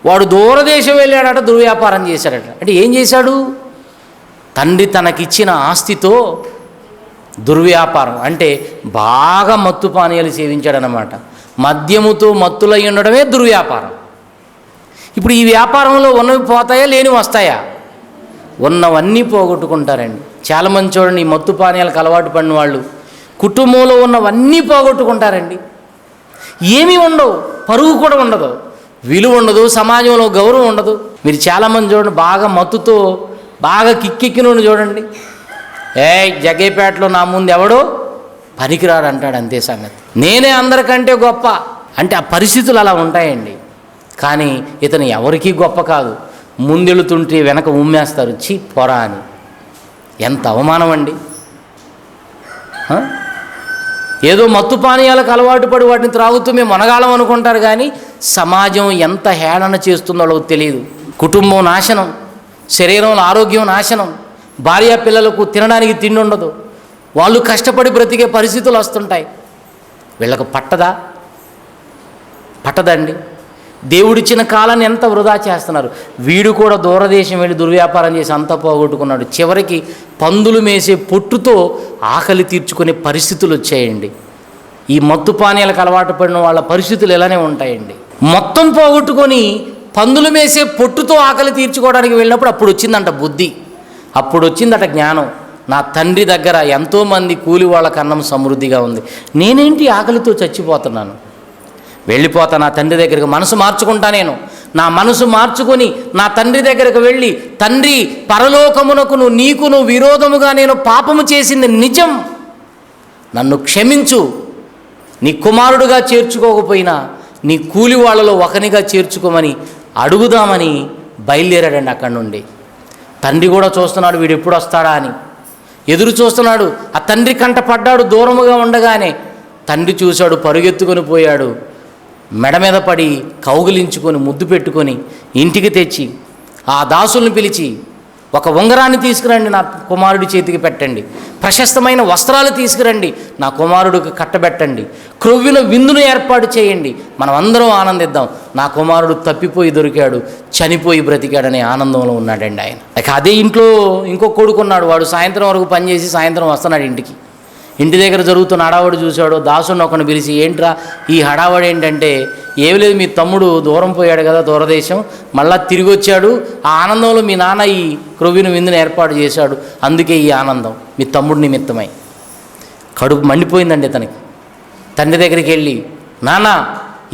వాడు దూరదేశం వెళ్ళాడట, దుర్వ్యాపారం చేశాడట. అంటే ఏం చేశాడు? తండ్రి తనకిచ్చిన ఆస్తితో దుర్వ్యాపారం, అంటే బాగా మత్తు పానీయాలు సేవించాడనమాట. మద్యముతో మత్తులై ఉండడమే దుర్వ్యాపారం. ఇప్పుడు ఈ వ్యాపారంలో ఉన్నవి పోతాయా, లేనివి వస్తాయా? ఉన్నవన్నీ పోగొట్టుకుంటారండి. చాలామంది చూడండి, ఈ మత్తు పానీయాలకు అలవాటు పడిన వాళ్ళు కుటుంబంలో ఉన్నవన్నీ పోగొట్టుకుంటారండి. ఏమీ ఉండవు, పరువు కూడా ఉండదు, విలువ ఉండదు, సమాజంలో గౌరవం ఉండదు. మీరు చాలామంది చూడండి, బాగా మత్తుతో బాగా కిక్కెక్కినోడు చూడండి, జగ్గేపేటలో నా ముందు ఎవడో పనికిరాడు అంటాడు, అంతే సంగతి. నేనే అందరికంటే గొప్ప అంటే ఆ పరిస్థితులు అలా ఉంటాయండి. కానీ ఇతను ఎవరికీ గొప్ప కాదు. ముందెళుతుంటే వెనక ఉమ్మేస్తారు, చీ పొరా అని. ఎంత అవమానం అండి. ఏదో మత్తు పానీయాలకు అలవాటు పడి వాటిని త్రాగుతూ మేము మనగాళం అనుకుంటారు, కానీ సమాజం ఎంత హేళన చేస్తుందో తెలియదు. కుటుంబం నాశనం, శరీరంలో ఆరోగ్యం నాశనం, భార్య పిల్లలకు తినడానికి తిండి ఉండదు, వాళ్ళు కష్టపడి బ్రతికే పరిస్థితులు వస్తుంటాయి. వీళ్ళకు పట్టదండి. దేవుడిచ్చిన కాలాన్ని ఎంత వృధా చేస్తున్నారు. వీడు కూడా దూరదేశం వెళ్ళి దుర్వ్యాపారం చేసి అంతా పోగొట్టుకున్నాడు. చివరికి పందులు మేసే పొట్టుతో ఆకలి తీర్చుకునే పరిస్థితులు వచ్చాయండి. ఈ మత్తు పానీయాలకు అలవాటు పడిన వాళ్ళ పరిస్థితులు ఇలానే ఉంటాయండి. మొత్తం పోగొట్టుకొని పందులు మేసే పొట్టుతో ఆకలి తీర్చుకోవడానికి వెళ్ళినప్పుడు అప్పుడు వచ్చిందంట బుద్ధి, అప్పుడు వచ్చిందట జ్ఞానం. నా తండ్రి దగ్గర ఎంతోమంది కూలి వాళ్ళకి అన్నం సమృద్ధిగా ఉంది, నేనేంటి ఆకలితో చచ్చిపోతున్నాను, వెళ్ళిపోతా నా తండ్రి దగ్గరికి, మనసు మార్చుకుంటా. నేను నా మనసు మార్చుకొని నా తండ్రి దగ్గరకు వెళ్ళి, తండ్రి పరలోకమునకును నీకును విరోధముగా నేను పాపము చేసింది నిజం, నన్ను క్షమించు, నీ కుమారుడుగా చేర్చుకోకపోయినా నీ కూలి వాళ్ళలో ఒకనిగా చేర్చుకోమని అడుగుదామని బయలుదేరాడండి. అక్కడి నుండి తండ్రి కూడా చూస్తున్నాడు, వీడు ఎప్పుడు వస్తాడా అని ఎదురు చూస్తున్నాడు. ఆ తండ్రి కంట పడ్డాడు. దూరముగా ఉండగానే తండ్రి చూశాడు, పరుగెత్తుకొని పోయాడు, మెడ మీద పడి కౌగిలించుకొని ముద్దు పెట్టుకొని ఇంటికి తెచ్చి ఆ దాసుల్ని పిలిచి, ఒక ఉంగరాన్ని తీసుకురండి, నా కుమారుడి చేతికి పెట్టండి, ప్రశస్తమైన వస్త్రాలు తీసుకురండి, నా కుమారుడికి కట్టబెట్టండి, క్రొవ్విన విందును ఏర్పాటు చేయండి, మనం అందరం ఆనందిద్దాం, నా కుమారుడు తప్పిపోయి దొరికాడు, చనిపోయి బ్రతికాడనే ఆనందంలో ఉన్నాడండి ఆయన. అదే ఇంట్లో ఇంకో కొడుకున్నాడు. వాడు సాయంత్రం వరకు పనిచేసి సాయంత్రం వస్తున్నాడు ఇంటికి. ఇంటి దగ్గర జరుగుతున్న హడావడి చూశాడు. దాసుని ఒకరిని పిలిచి, ఏంట్రా ఈ హడావడి ఏంటంటే, ఏమి లేదు, మీ తమ్ముడు దూరం పోయాడు కదా, దూరదేశం, మళ్ళా తిరిగి వచ్చాడు, ఆ ఆనందంలో మీ నాన్న ఈ క్రొవ్విన విందును ఏర్పాటు చేశాడు, అందుకే ఈ ఆనందం మీ తమ్ముడు నిమిత్తమై. కడుపు మండిపోయిందండి తనకి. తండ్రి దగ్గరికి వెళ్ళి, నాన్న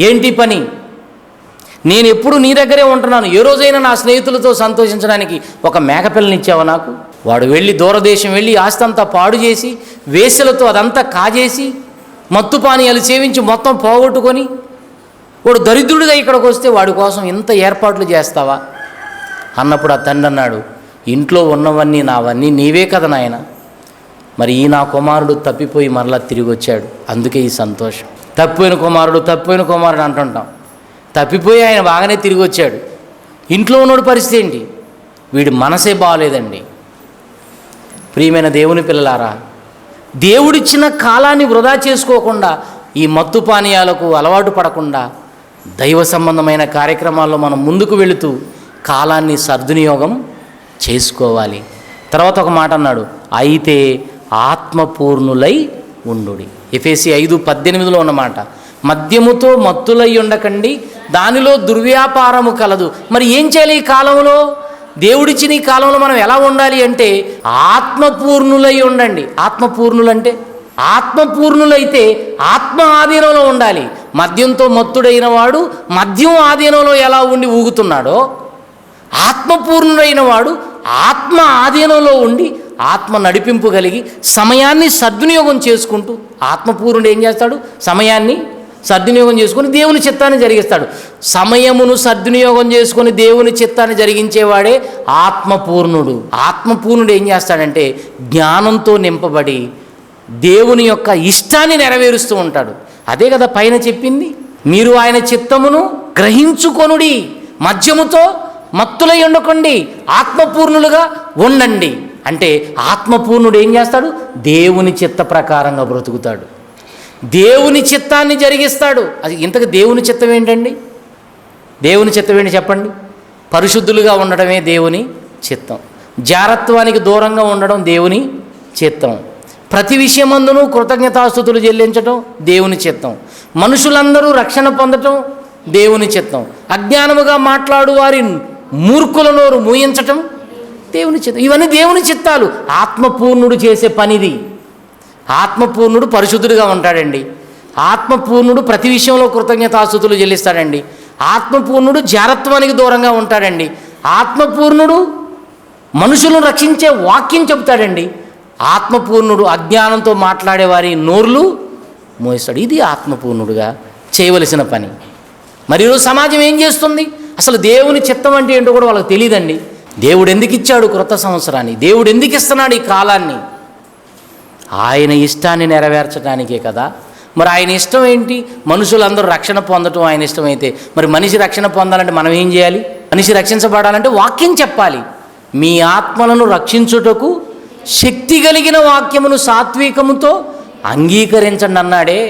ఏంటి పని, నేను ఎప్పుడు నీ దగ్గరే ఉంటున్నాను, ఏ రోజైనా నా స్నేహితులతో సంతోషించడానికి ఒక మేకపిల్లనిచ్చావా నాకు? వాడు వెళ్ళి దూరదేశం వెళ్ళి ఆస్తి అంతా పాడు చేసి వేశ్యలతో అదంతా కాజేసి మత్తు పానీయాలు సేవించి మొత్తం పోగొట్టుకొని వాడు దరిద్రుడిగా ఇక్కడికి వస్తే వాడి కోసం ఇంత ఏర్పాట్లు చేస్తావా అన్నప్పుడు ఆ తండ్రి అన్నాడు, ఇంట్లో ఉన్నవన్నీ నావన్నీ నీవే కదా నాయన, మరి ఈ నా కుమారుడు తప్పిపోయి మరలా తిరిగి వచ్చాడు, అందుకే ఈ సంతోషం. తప్పిపోయిన కుమారుడు అంటుంటాం, తప్పిపోయి ఆయన బాగానే తిరిగి వచ్చాడు. ఇంట్లో ఉన్నోడి పరిస్థితి ఏంటి? వీడి మనసే బాగలేదండి. ప్రియమైన దేవుని పిల్లలారా, దేవుడిచ్చిన కాలాన్ని వృధా చేసుకోకుండా, ఈ మత్తు పానీయాలకు అలవాటు పడకుండా దైవ సంబంధమైన కార్యక్రమాల్లో మనం ముందుకు వెళుతూ కాలాన్ని సద్వినియోగం చేసుకోవాలి. తర్వాత ఒక మాట అన్నాడు, అయితే ఆత్మపూర్ణులై ఉండుడి. ఎఫెసీ 5:18 ఉన్నమాట. మద్యముతో మత్తులై ఉండకండి, దానిలో దుర్వ్యాపారము కలదు. మరి ఏం చేయాలి ఈ కాలంలో? దేవుడిచ్చిన ఈ కాలంలో మనం ఎలా ఉండాలి అంటే ఆత్మపూర్ణులై ఉండండి. ఆత్మపూర్ణులంటే ఆత్మపూర్ణులైతే ఆత్మ ఆధీనంలో ఉండాలి. మద్యంతో మత్తుడైన వాడు మద్యం ఆధీనంలో ఎలా ఉండి ఊగుతున్నాడో, ఆత్మపూర్ణుడైన వాడు ఆత్మ ఆధీనంలో ఉండి ఆత్మ నడిపింపు కలిగి సమయాన్ని సద్వినియోగం చేసుకుంటూ, ఆత్మపూర్ణుడు ఏం చేస్తాడు? సమయాన్ని సద్వినియోగం చేసుకొని దేవుని చిత్తాన్ని జరిగిస్తాడు. సమయమును సద్వినియోగం చేసుకొని దేవుని చిత్తాన్ని జరిగించేవాడే ఆత్మపూర్ణుడు. ఆత్మపూర్ణుడు ఏం చేస్తాడంటే జ్ఞానంతో నింపబడి దేవుని యొక్క ఇష్టాన్ని నెరవేరుస్తూ ఉంటాడు. అదే కదా పైన చెప్పింది, మీరు ఆయన చిత్తమును గ్రహించుకొనుడి, మద్యముతో మత్తులై ఉండకండి, ఆత్మపూర్ణులుగా ఉండండి. అంటే ఆత్మపూర్ణుడు ఏం చేస్తాడు? దేవుని చిత్త ప్రకారంగా బ్రతుకుతాడు, దేవుని చిత్తాన్ని జరిగిస్తాడు. అది ఇంతకు దేవుని చిత్తం ఏంటండి? దేవుని చిత్తం ఏంటి చెప్పండి? పరిశుద్ధులుగా ఉండడమే దేవుని చిత్తం. జారత్వానికి దూరంగా ఉండడం దేవుని చిత్తం. ప్రతి విషయమందును కృతజ్ఞతాస్తుతులు చెల్లించడం దేవుని చిత్తం. మనుషులందరూ రక్షణ పొందటం దేవుని చిత్తం. అజ్ఞానముగా మాట్లాడు వారి మూర్ఖుల నోరు మూయించటం దేవుని చిత్తం. ఇవన్నీ దేవుని చిత్తాలు. ఆత్మపూర్ణుడు చేసే పనిది. ఆత్మపూర్ణుడు పరిశుద్ధుడిగా ఉంటాడండి. ఆత్మపూర్ణుడు ప్రతి విషయంలో కృతజ్ఞతాస్తుతులు చెల్లిస్తాడండి. ఆత్మపూర్ణుడు జారత్వానికి దూరంగా ఉంటాడండి. ఆత్మపూర్ణుడు మనుషులను రక్షించే వాక్యం చెబుతాడండి. ఆత్మపూర్ణుడు అజ్ఞానంతో మాట్లాడేవారి నోర్లు మోయిస్తాడు. ఇది ఆత్మపూర్ణుడుగా చేయవలసిన పని. మరి ఈరోజు సమాజం ఏం చేస్తుంది? అసలు దేవుని చిత్తం అంటే ఏంటో కూడా వాళ్ళకి తెలియదండి. దేవుడు ఎందుకు ఇచ్చాడు క్రొత్త సంవత్సరాన్ని? దేవుడు ఎందుకు ఇస్తున్నాడు ఈ కాలాన్ని? ఆయన ఇష్టాన్ని నెరవేర్చడానికే కదా. మరి ఆయన ఇష్టం ఏంటి? మనుషులందరూ రక్షణ పొందటం ఆయన ఇష్టమైతే, మరి మనిషి రక్షణ పొందాలంటే మనం ఏం చేయాలి? మనిషి రక్షించబడాలంటే వాక్యం చెప్పాలి. మీ ఆత్మలను రక్షించుటకు శక్తి కలిగిన వాక్యమును సాత్వికముతో అంగీకరించండి అన్నాడే.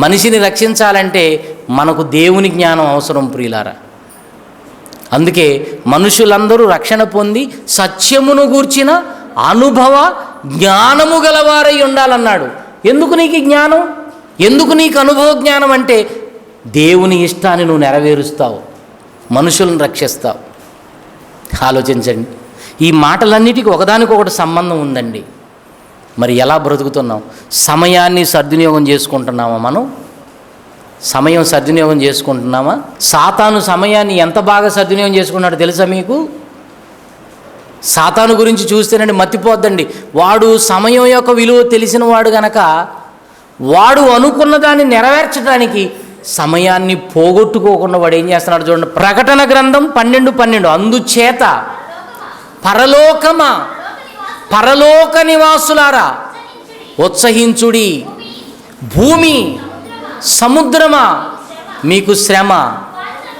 మనిషిని రక్షించాలంటే మనకు దేవుని జ్ఞానం అవసరం ప్రియులారా. అందుకే మనుషులందరూ రక్షణ పొంది సత్యమును గూర్చిన అనుభవ జ్ఞానము గలవారై ఉండాలన్నాడు. ఎందుకు నీకు జ్ఞానం? ఎందుకు నీకు అనుభవ జ్ఞానం? అంటే దేవుని ఇష్టాన్ని నువ్వు నెరవేరుస్తావు, మనుషులను రక్షిస్తావు. ఆలోచించండి, ఈ మాటలన్నిటికీ ఒకదానికొకటి సంబంధం ఉందండి. మరి ఎలా బ్రతుకుతున్నాం? సమయాన్ని సద్వినియోగం చేసుకుంటున్నామా? మనం సమయం సద్వినియోగం చేసుకుంటున్నామా? సాతాను సమయాన్ని ఎంత బాగా సద్వినియోగం చేసుకున్నాడో తెలుసా మీకు? సాతాను గురించి చూస్తేనండి మతిపోద్దండి. వాడు సమయం యొక్క విలువ తెలిసిన వాడు గనక వాడు అనుకున్న దాన్ని నెరవేర్చడానికి సమయాన్ని పోగొట్టుకోకుండా వాడు ఏం చేస్తున్నాడు చూడండి. ప్రకటన గ్రంథం 12:12 అందుచేత పరలోకమా, పరలోక నివాసులారా ఉత్సహించుడి, భూమి సముద్రమా మీకు శ్రమ,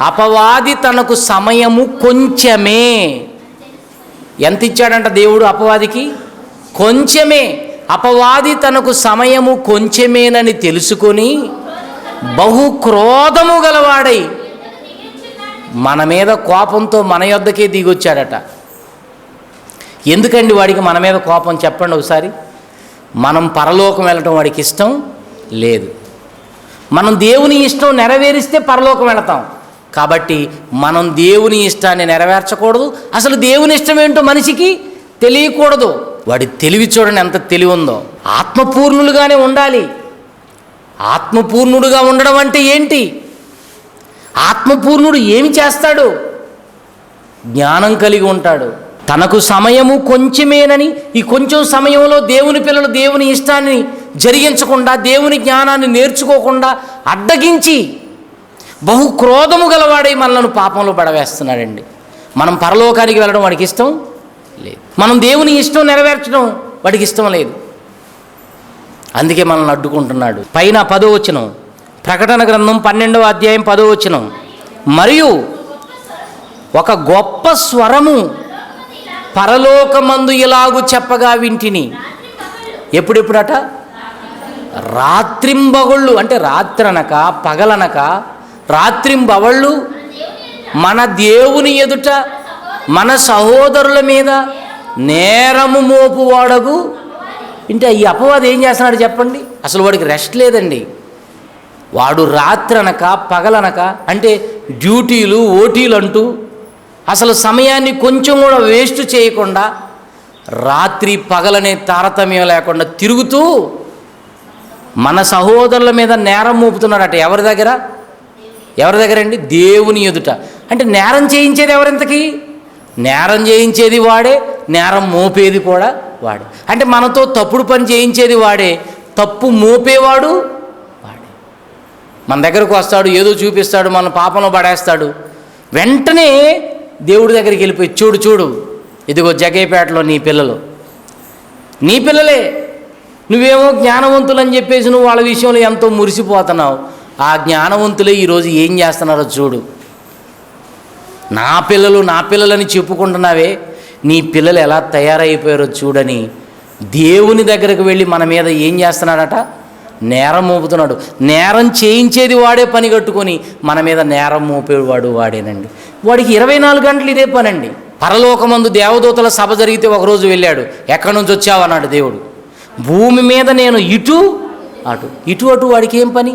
అపవాది తనకు సమయము కొంచెమే. ఎంత ఇచ్చాడంట దేవుడు అపవాదికి? కొంచెమే. అపవాది తనకు సమయము కొంచెమేనని తెలుసుకొని బహు క్రోధము గలవాడై మన మీద కోపంతో మన యొద్దకే దిగొచ్చాడట. ఎందుకండి వాడికి మన మీద కోపం చెప్పండి ఒకసారి. మనం పరలోకం వెళ్ళటం వాడికి ఇష్టం లేదు. మనం దేవుని ఇష్టం నెరవేరిస్తే పరలోకం వెళతాం. కాబట్టి మనం దేవుని ఇష్టాన్ని నెరవేర్చకూడదు. అసలు దేవుని ఇష్టం ఏంటో మనిషికి తెలియకూడదు. వాడి తెలివి చూడండి ఎంత తెలివి ఉందో. ఆత్మపూర్ణులుగానే ఉండాలి. ఆత్మపూర్ణుడుగా ఉండడం అంటే ఏంటి? ఆత్మపూర్ణుడు ఏమి చేస్తాడు? జ్ఞానం కలిగి ఉంటాడు. తనకు సమయము కొంచెమేనని ఈ కొంచెం సమయంలో దేవుని పిల్లలు దేవుని ఇష్టాన్ని జరిగించకుండా, దేవుని జ్ఞానాన్ని నేర్చుకోకుండా అడ్డగించి బహు క్రోధము గలవాడై మనలను పాపంలో పడవేస్తున్నాడండి. మనం పరలోకానికి వెళ్ళడం వాడికి ఇష్టం లేదు. మనం దేవుని ఇష్టం నెరవేర్చడం వాడికి ఇష్టం లేదు. అందుకే మనల్ని అడ్డుకుంటున్నాడు. పైన 10వ వచనం, ప్రకటన గ్రంథం 12వ అధ్యాయం 10వ వచనం, మరియు ఒక గొప్ప స్వరము పరలోకమందు ఇలాగు చెప్పగా వింటిని. ఎప్పుడెప్పుడట? రాత్రింబగళ్ళు, అంటే రాత్రనక పగలనక రాత్రింబవళ్ళు మన దేవుని ఎదుట మన సహోదరుల మీద నేరము మోపువాడగు. అంటే ఈ అపవాది ఏం చేస్తున్నాడు చెప్పండి? అసలు వాడికి రెస్ట్ లేదండి. వాడు రాత్రనక పగలనక అంటే డ్యూటీలు ఓటీలు అంటూ అసలు సమయాన్ని కొంచెం కూడా వేస్ట్ చేయకుండా రాత్రి పగలనే తారతమ్యం లేకుండా తిరుగుతూ మన సహోదరుల మీద నేరం మోపుతున్నాడట. ఎవరి దగ్గర? ఎవరి దగ్గర అండి? దేవుని ఎదుట. అంటే నేరం చేయించేది ఎవరింతకి? నేరం చేయించేది వాడే, నేరం మోపేది కూడా వాడే. అంటే మనతో తప్పుడు పని చేయించేది వాడే, తప్పు మోపేవాడు వాడే. మన దగ్గరకు వస్తాడు, ఏదో చూపిస్తాడు, మన పాపంలో పడేస్తాడు. వెంటనే దేవుడి దగ్గరికి వెళ్ళిపోయి చూడు చూడు, ఇదిగో జగేపేటలో నీ పిల్లలు, నీ పిల్లలే, నువ్వేమో జ్ఞానవంతులని చెప్పేసి నువ్వు వాళ్ళ విషయంలో ఎంతో మురిసిపోతున్నావు. ఆ జ్ఞానవంతులే ఈరోజు ఏం చేస్తున్నారో చూడు. నా పిల్లలని చెప్పుకుంటున్నావే, నీ పిల్లలు ఎలా తయారైపోయారో చూడని దేవుని దగ్గరకు వెళ్ళి మన మీద ఏం చేస్తున్నాడట? నేరం మోపుతున్నాడు. నేరం చేయించేది వాడే పని కట్టుకొని మన మీద నేరం మోపేవాడు వాడేనండి. వాడికి 24 గంటలు ఇదే పనండి. పరలోకమందు దేవదూతల సభ జరిగితే ఒకరోజు వెళ్ళాడు. ఎక్కడి నుంచి వచ్చావు అన్నాడు దేవుడు. భూమి మీద నేను ఇటు అటు వాడికి ఏం పని?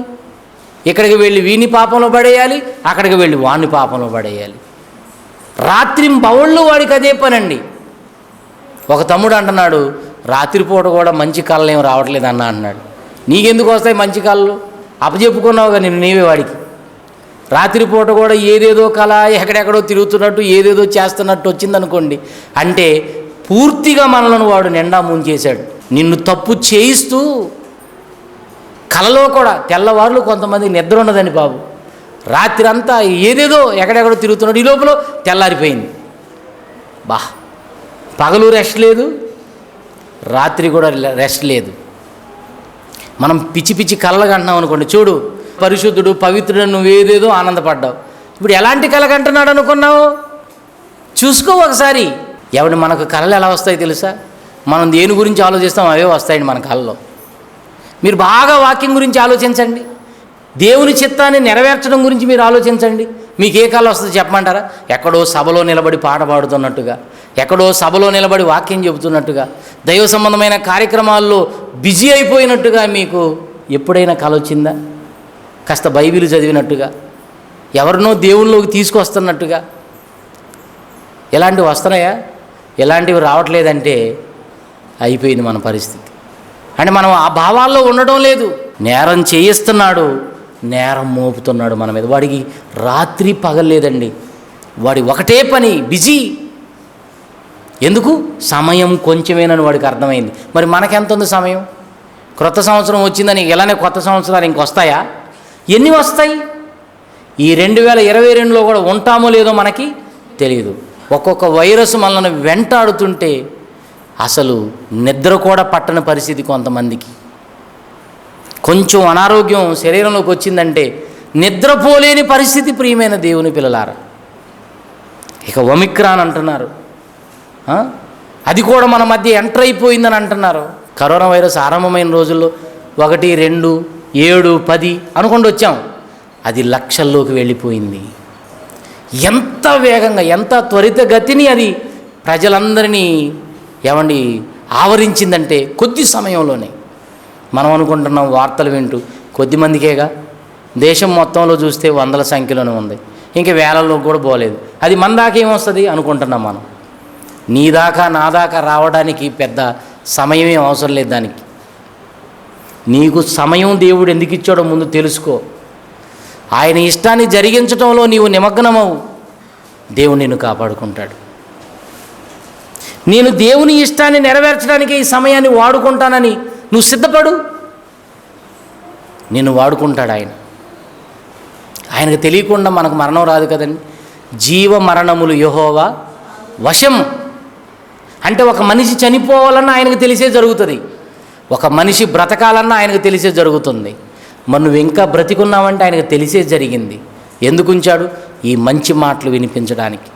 ఇక్కడికి వెళ్ళి వీని పాపంలో పడేయాలి, అక్కడికి వెళ్ళి వాడిని పాపంలో పడేయాలి. రాత్రింబవళ్ళు వాడికి అదే పనండి. ఒక తమ్ముడు అంటున్నాడు, రాత్రిపూట కూడా మంచి కళ్ళు ఏం రావట్లేదు అన్న అన్నాడు. నీకెందుకు వస్తాయి మంచి కళ్ళు? అప్పచెప్పుకున్నావుగా నేను నీవే వాడికి. రాత్రిపూట కూడా ఏదేదో కళ, ఎక్కడెక్కడో తిరుగుతున్నట్టు ఏదేదో చేస్తున్నట్టు వచ్చిందనుకోండి, అంటే పూర్తిగా మనలను వాడు నిండా ముంచేశాడు. నిన్ను తప్పు చేయిస్తూ కలలో కూడా తెల్లవారులు కొంతమంది నిద్ర ఉండదండి బాబు. రాత్రి అంతా ఏదేదో ఎక్కడెక్కడో తిరుగుతున్నాడు. ఈ లోపల తెల్లారిపోయింది. పగలు రెస్ట్ లేదు, రాత్రి కూడా రెస్ట్ లేదు. మనం పిచ్చి పిచ్చి కళ్ళగా అంటున్నాం అనుకోండి. చూడు, పరిశుద్ధుడు పవిత్రుడు నువ్వేదేదో ఆనందపడ్డావు. ఇప్పుడు ఎలాంటి కళ కంటున్నాడు అనుకున్నావు? చూసుకో ఒకసారి. ఎవడి మనకు కళలు ఎలా వస్తాయి తెలుసా? మనం దేని గురించి ఆలోచిస్తాం అవే వస్తాయండి మన కళలో. మీరు బాగా వాక్యం గురించి ఆలోచించండి, దేవుని చిత్తాన్ని నెరవేర్చడం గురించి మీరు ఆలోచించండి. మీకు ఏ కళ వస్తుంది చెప్పమంటారా? ఎక్కడో సభలో నిలబడి పాట పాడుతున్నట్టుగా, ఎక్కడో సభలో నిలబడి వాక్యం చెబుతున్నట్టుగా, దైవ సంబంధమైన కార్యక్రమాల్లో బిజీ అయిపోయినట్టుగా మీకు ఎప్పుడైనా కళ వచ్చిందా? కాస్త బైబిల్ చదివినట్టుగా, ఎవరినో దేవుళ్ళలోకి తీసుకొస్తున్నట్టుగా ఎలాంటివి వస్తున్నాయా? ఎలాంటివి రావట్లేదంటే అయిపోయింది మన పరిస్థితి. అంటే మనం ఆ భావాల్లో ఉండడం లేదు. నేరం చేయిస్తున్నాడు, నేరం మోపుతున్నాడు మన మీద. వాడికి రాత్రి పగలేదండి, వాడి ఒకటే పని, బిజీ. ఎందుకు? సమయం కొంచెమేనని వాడికి అర్థమైంది. మరి మనకెంత ఉంది సమయం? క్రొత్త సంవత్సరం వచ్చిందని ఇలానే కొత్త సంవత్సరాలు ఇంకొస్తాయా? ఎన్ని వస్తాయి? ఈ 2022లో కూడా ఉంటామో లేదో మనకి తెలియదు. ఒక్కొక్క వైరస్ మనల్ని వెంటాడుతుంటే అసలు నిద్ర కూడా పట్టని పరిస్థితి కొంతమందికి. కొంచెం అనారోగ్యం శరీరంలోకి వచ్చిందంటే నిద్రపోలేని పరిస్థితి. ప్రియమైన దేవుని పిల్లలారా, ఇక ఒమిక్రాన్ అంటున్నారు, అది కూడా మన మధ్య ఎంటర్ అయిపోయిందని అంటున్నారు. కరోనా వైరస్ ఆరంభమైన రోజుల్లో 1, 2, 7, 10 అనుకుంటూ వచ్చాం. అది లక్షల్లోకి వెళ్ళిపోయింది. ఎంత వేగంగా, ఎంత త్వరితగతిని అది ప్రజలందరినీ ఆవరించిందంటే కొద్ది సమయంలోనే. మనం అనుకుంటున్నాం వార్తలు వింటూ కొద్దిమందికేగా, దేశం మొత్తంలో చూస్తే వందల సంఖ్యలోనే ఉంది, ఇంకా వేలల్లో కూడా పోలేదు. అది మన దాకా ఏమొస్తుంది అనుకుంటున్నాం మనం. నీ దాకా నా దాకా రావడానికి పెద్ద సమయమేం అవసరం లేదు. దానికి నీకు సమయం దేవుడు ఎందుకు ఇచ్చాడో ముందు తెలుసుకో. ఆయన ఇష్టాన్ని జరిగించడంలో నీవు నిమగ్నమవు, దేవుడు నిన్ను కాపాడుకుంటాడు. నేను దేవుని ఇష్టాన్ని నెరవేర్చడానికి ఈ సమయాన్ని వాడుకుంటానని నువ్వు సిద్ధపడు, నిన్ను వాడుకుంటాడు ఆయన. ఆయనకు తెలియకుండా మనకు మరణం రాదు కదండి. జీవ మరణములు యెహోవా వశం. అంటే ఒక మనిషి చనిపోవాలన్నా ఆయనకు తెలిసే జరుగుతుంది, ఒక మనిషి బ్రతకాలన్నా ఆయనకు తెలిసే జరుగుతుంది. మరి నువ్వు ఇంకా బ్రతికున్నావంటే ఆయనకు తెలిసే జరిగింది. ఎందుకు ఉంచాడు? ఈ మంచి మాటలు వినిపించడానికి.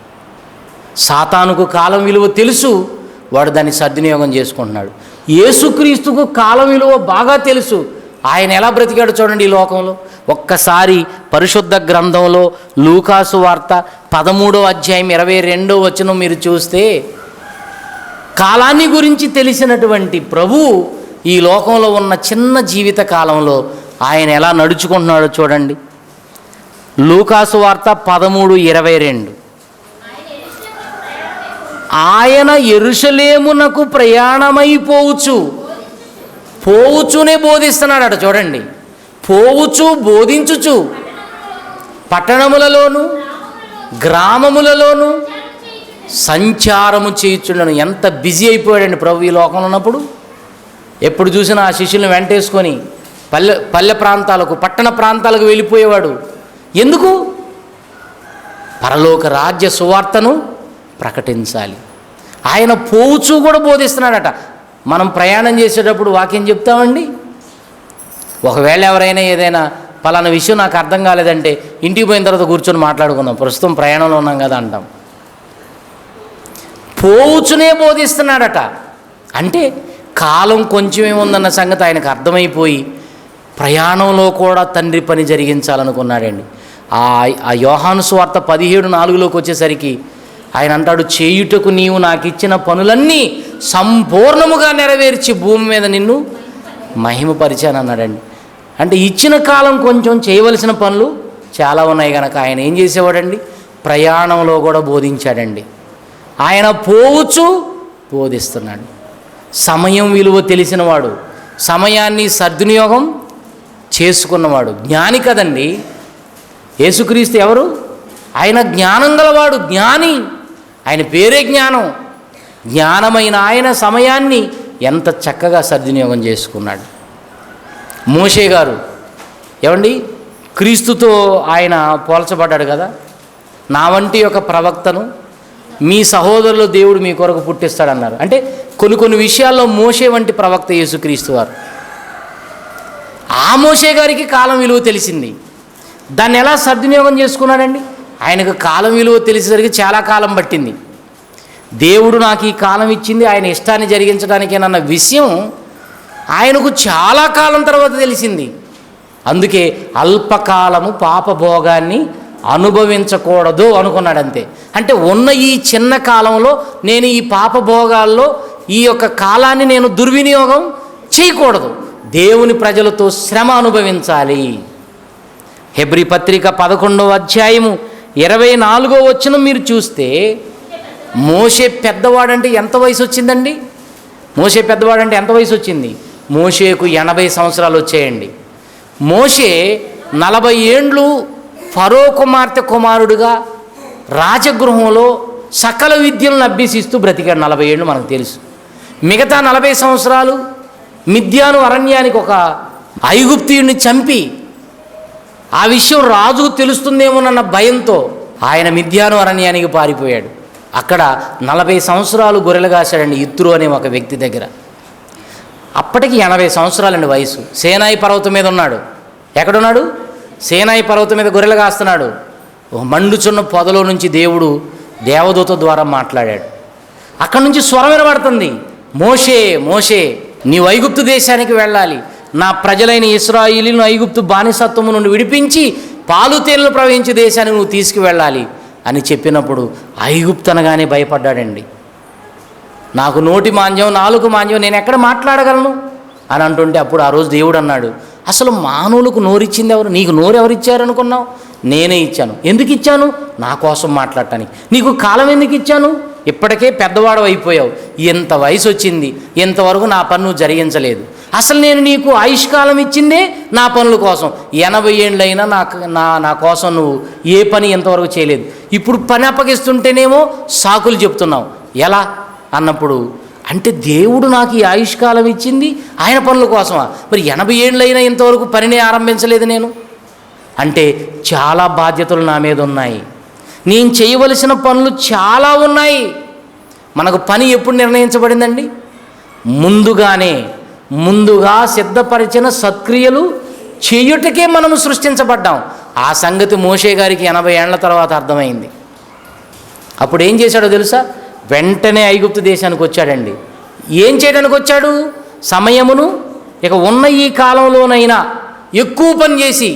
సాతానుకు కాలం విలువ తెలుసు, వాడు దాన్ని సద్వినియోగం చేసుకుంటున్నాడు. యేసుక్రీస్తుకు కాలం విలువ బాగా తెలుసు. ఆయన ఎలా బ్రతికాడు చూడండి ఈ లోకంలో. ఒక్కసారి పరిశుద్ధ గ్రంథంలో లూకాసు వార్త 13వ అధ్యాయం 22వ వచనం మీరు చూస్తే, కాలాన్ని గురించి తెలిసినటువంటి ప్రభువు ఈ లోకంలో ఉన్న చిన్న జీవిత కాలంలో ఆయన ఎలా నడుచుకుంటున్నాడో చూడండి. లూకాసు వార్త 13:22. ఆయన యెరూషలేమునకు ప్రయాణమైపోవచ్చు, పోవుచునే బోధిస్తున్నాడట. చూడండి, పోవుచు బోధించుచు పట్టణములలోను గ్రామములలోను సంచారము చేయుచుండెను. ఎంత బిజీ అయిపోయాడండి ప్రభు ఈ లోకంలో ఉన్నప్పుడు. ఎప్పుడు చూసినా ఆ శిష్యులను వెంటేసుకొని పల్లె ప్రాంతాలకు, పట్టణ ప్రాంతాలకు వెళ్ళిపోయేవాడు. ఎందుకు? పరలోక రాజ్య సువార్తను ప్రకటించాలి. ఆయన పోవుచూ కూడా బోధిస్తున్నాడట. మనం ప్రయాణం చేసేటప్పుడు వాక్యం చెప్తామండి. ఒకవేళ ఎవరైనా ఏదైనా పలానా విషయం నాకు అర్థం కాలేదంటే ఇంటికి పోయిన తర్వాత కూర్చొని మాట్లాడుకుందాం, ప్రస్తుతం ప్రయాణంలో ఉన్నాం కదా అంటాం. పోవుచునే బోధిస్తున్నాడట. అంటే కాలం కొంచెమే ఉందన్న సంగతి ఆయనకు అర్థమైపోయి ప్రయాణంలో కూడా తండ్రి పని జరిగించాలనుకున్నాడండి. ఆ యోహాను సువార్త 17:4లోకి వచ్చేసరికి ఆయన అంటాడు, చేయుటకు నీవు నాకు ఇచ్చిన పనులన్నీ సంపూర్ణముగా నెరవేర్చి భూమి మీద నిన్ను మహిమపరిచాను అన్నాడండి. అంటే ఇచ్చిన కాలం కొంచెం, చేయవలసిన పనులు చాలా ఉన్నాయి కనుక ఆయన ఏం చేసేవాడండి? ప్రయాణంలో కూడా బోధించాడండి. ఆయన పోవచ్చు బోధిస్తున్నాడు. సమయం విలువ తెలిసినవాడు, సమయాన్ని సద్వినియోగం చేసుకున్నవాడు, జ్ఞాని కదండి. యేసుక్రీస్తు ఎవరు? ఆయన జ్ఞానం గలవాడు, జ్ఞాని. ఆయన పేరే జ్ఞానం. జ్ఞానమైన ఆయన సమయాన్ని ఎంత చక్కగా సద్వినియోగం చేసుకున్నాడు. మోషే గారు ఏమండి, క్రీస్తుతో ఆయన పోల్చబడ్డాడు కదా. నా వంటి ఒక ప్రవక్తను మీ సహోదరులు దేవుడు మీ కొరకు పుట్టిస్తాడన్నారు. అంటే కొన్ని విషయాల్లో మోషే వంటి ప్రవక్త యేసుక్రీస్తు వారు. ఆ మోషే గారికి కాలం విలువ తెలిసింది. దాన్ని ఎలా సద్వినియోగం చేసుకున్నాడండి? ఆయనకు కాలం విలువ తెలిసేసరికి చాలా కాలం పట్టింది. దేవుడు నాకు ఈ కాలం ఇచ్చింది ఆయన ఇష్టాన్ని జరిగించడానికేనన్న విషయం ఆయనకు చాలా కాలం తర్వాత తెలిసింది. అందుకే అల్పకాలము పాపభోగాన్ని అనుభవించకూడదు అనుకున్నాడు. అంతే. అంటే ఉన్న ఈ చిన్న కాలంలో నేను ఈ పాపభోగాల్లో ఈ యొక్క కాలాన్ని నేను దుర్వినియోగం చేయకూడదు, దేవుని ప్రజలతో శ్రమ అనుభవించాలి. హెబ్రీ పత్రిక 11వ అధ్యాయము 24వ వచనం మీరు చూస్తే, మోషే పెద్దవాడంటే ఎంత వయసు వచ్చిందండి? మోషే పెద్దవాడంటే ఎంత వయసు వచ్చింది? మోషేకు 80 సంవత్సరాలు వచ్చాయండి. మోషే 40 ఏండ్లు ఫరో కుమార్తె కుమారుడుగా రాజగృహంలో సకల విద్యలను అభ్యసిస్తూ బ్రతికాడు. 40 ఏళ్ళు మనకు తెలుసు. మిగతా 40 సంవత్సరాలు మిద్యాను అరణ్యానికి ఒక ఐగుప్తీయుడిని చంపి ఆ విషయం రాజుకు తెలుస్తుందేమోనన్న భయంతో ఆయన మిద్యాను అరణ్యానికి పారిపోయాడు. అక్కడ 40 సంవత్సరాలు గొర్రెలు కాశాడండి ఇత్రో అనే ఒక వ్యక్తి దగ్గర. అప్పటికి 80 సంవత్సరాలండి వయసు. సేనాయి పర్వతం మీద ఉన్నాడు. ఎక్కడున్నాడు? సేనాయి పర్వతం మీద గొర్రెలు కాస్తున్నాడు. మండుచున్న పొదలో నుంచి దేవుడు దేవదూత ద్వారా మాట్లాడాడు. అక్కడి నుంచి స్వరం వినబడుతుంది, మోషే మోషే నీవు ఐగుప్తు దేశానికి వెళ్ళాలి, నా ప్రజలైన ఇశ్రాయేలీయులను ఐగుప్తు బానిసత్వము నుండి విడిపించి పాలు తేనెలు ప్రవహించే దేశానికి నువ్వు తీసుకువెళ్ళాలి అని చెప్పినప్పుడు ఐగుప్తు అనగానే భయపడ్డాడండి. నాకు నోటి మాంద్యం నాలుగు మాంద్యం, నేను ఎక్కడ మాట్లాడగలను అని అంటుంటే అప్పుడు ఆ రోజు దేవుడు అన్నాడు, అసలు మానవులకు నోరిచ్చింది ఎవరు? నీకు నోరు ఎవరు ఇచ్చారు అనుకున్నావు? నేనే ఇచ్చాను. ఎందుకు ఇచ్చాను? నా కోసం మాట్లాడటానికి. నీకు కాలం ఎందుకు ఇచ్చాను? ఇప్పటికే పెద్దవాడు అయిపోయావు, ఎంత వయసు వచ్చింది, ఇంతవరకు నా పని నువ్వు జరిగించలేదు. అసలు నేను నీకు ఆయుష్కాలం ఇచ్చిందే నా పనుల కోసం. 80 ఏండ్లైనా నా కోసం నువ్వు ఏ పని ఇంతవరకు చేయలేదు. ఇప్పుడు పని అప్పగిస్తుంటేనేమో సాకులు చెప్తున్నావు. ఎలా అన్నప్పుడు, అంటే దేవుడు నాకు ఈ ఆయుష్కాలం ఇచ్చింది ఆయన పనుల కోసమా? మరి 80 ఏండ్లైనా ఇంతవరకు పనిని ఆరంభించలేదు నేను అంటే, చాలా బాధ్యతలు నా మీద ఉన్నాయి, నేను చేయవలసిన పనులు చాలా ఉన్నాయి. మనకు పని ఎప్పుడు నిర్ణయించబడిందండి? ముందుగా సిద్ధపరిచిన సత్క్రియలు చేయుటకే మనము సృష్టించబడ్డాం. ఆ సంగతి మోషే గారికి 80 ఏండ్ల తర్వాత అర్థమైంది. అప్పుడు ఏం చేశాడో తెలుసా? వెంటనే ఐగుప్తు దేశానికి వచ్చాడండి. ఏం చేయడానికి వచ్చాడు? సమయమును ఇక ఉన్న ఈ కాలంలోనైనా ఎక్కువ పని చేసి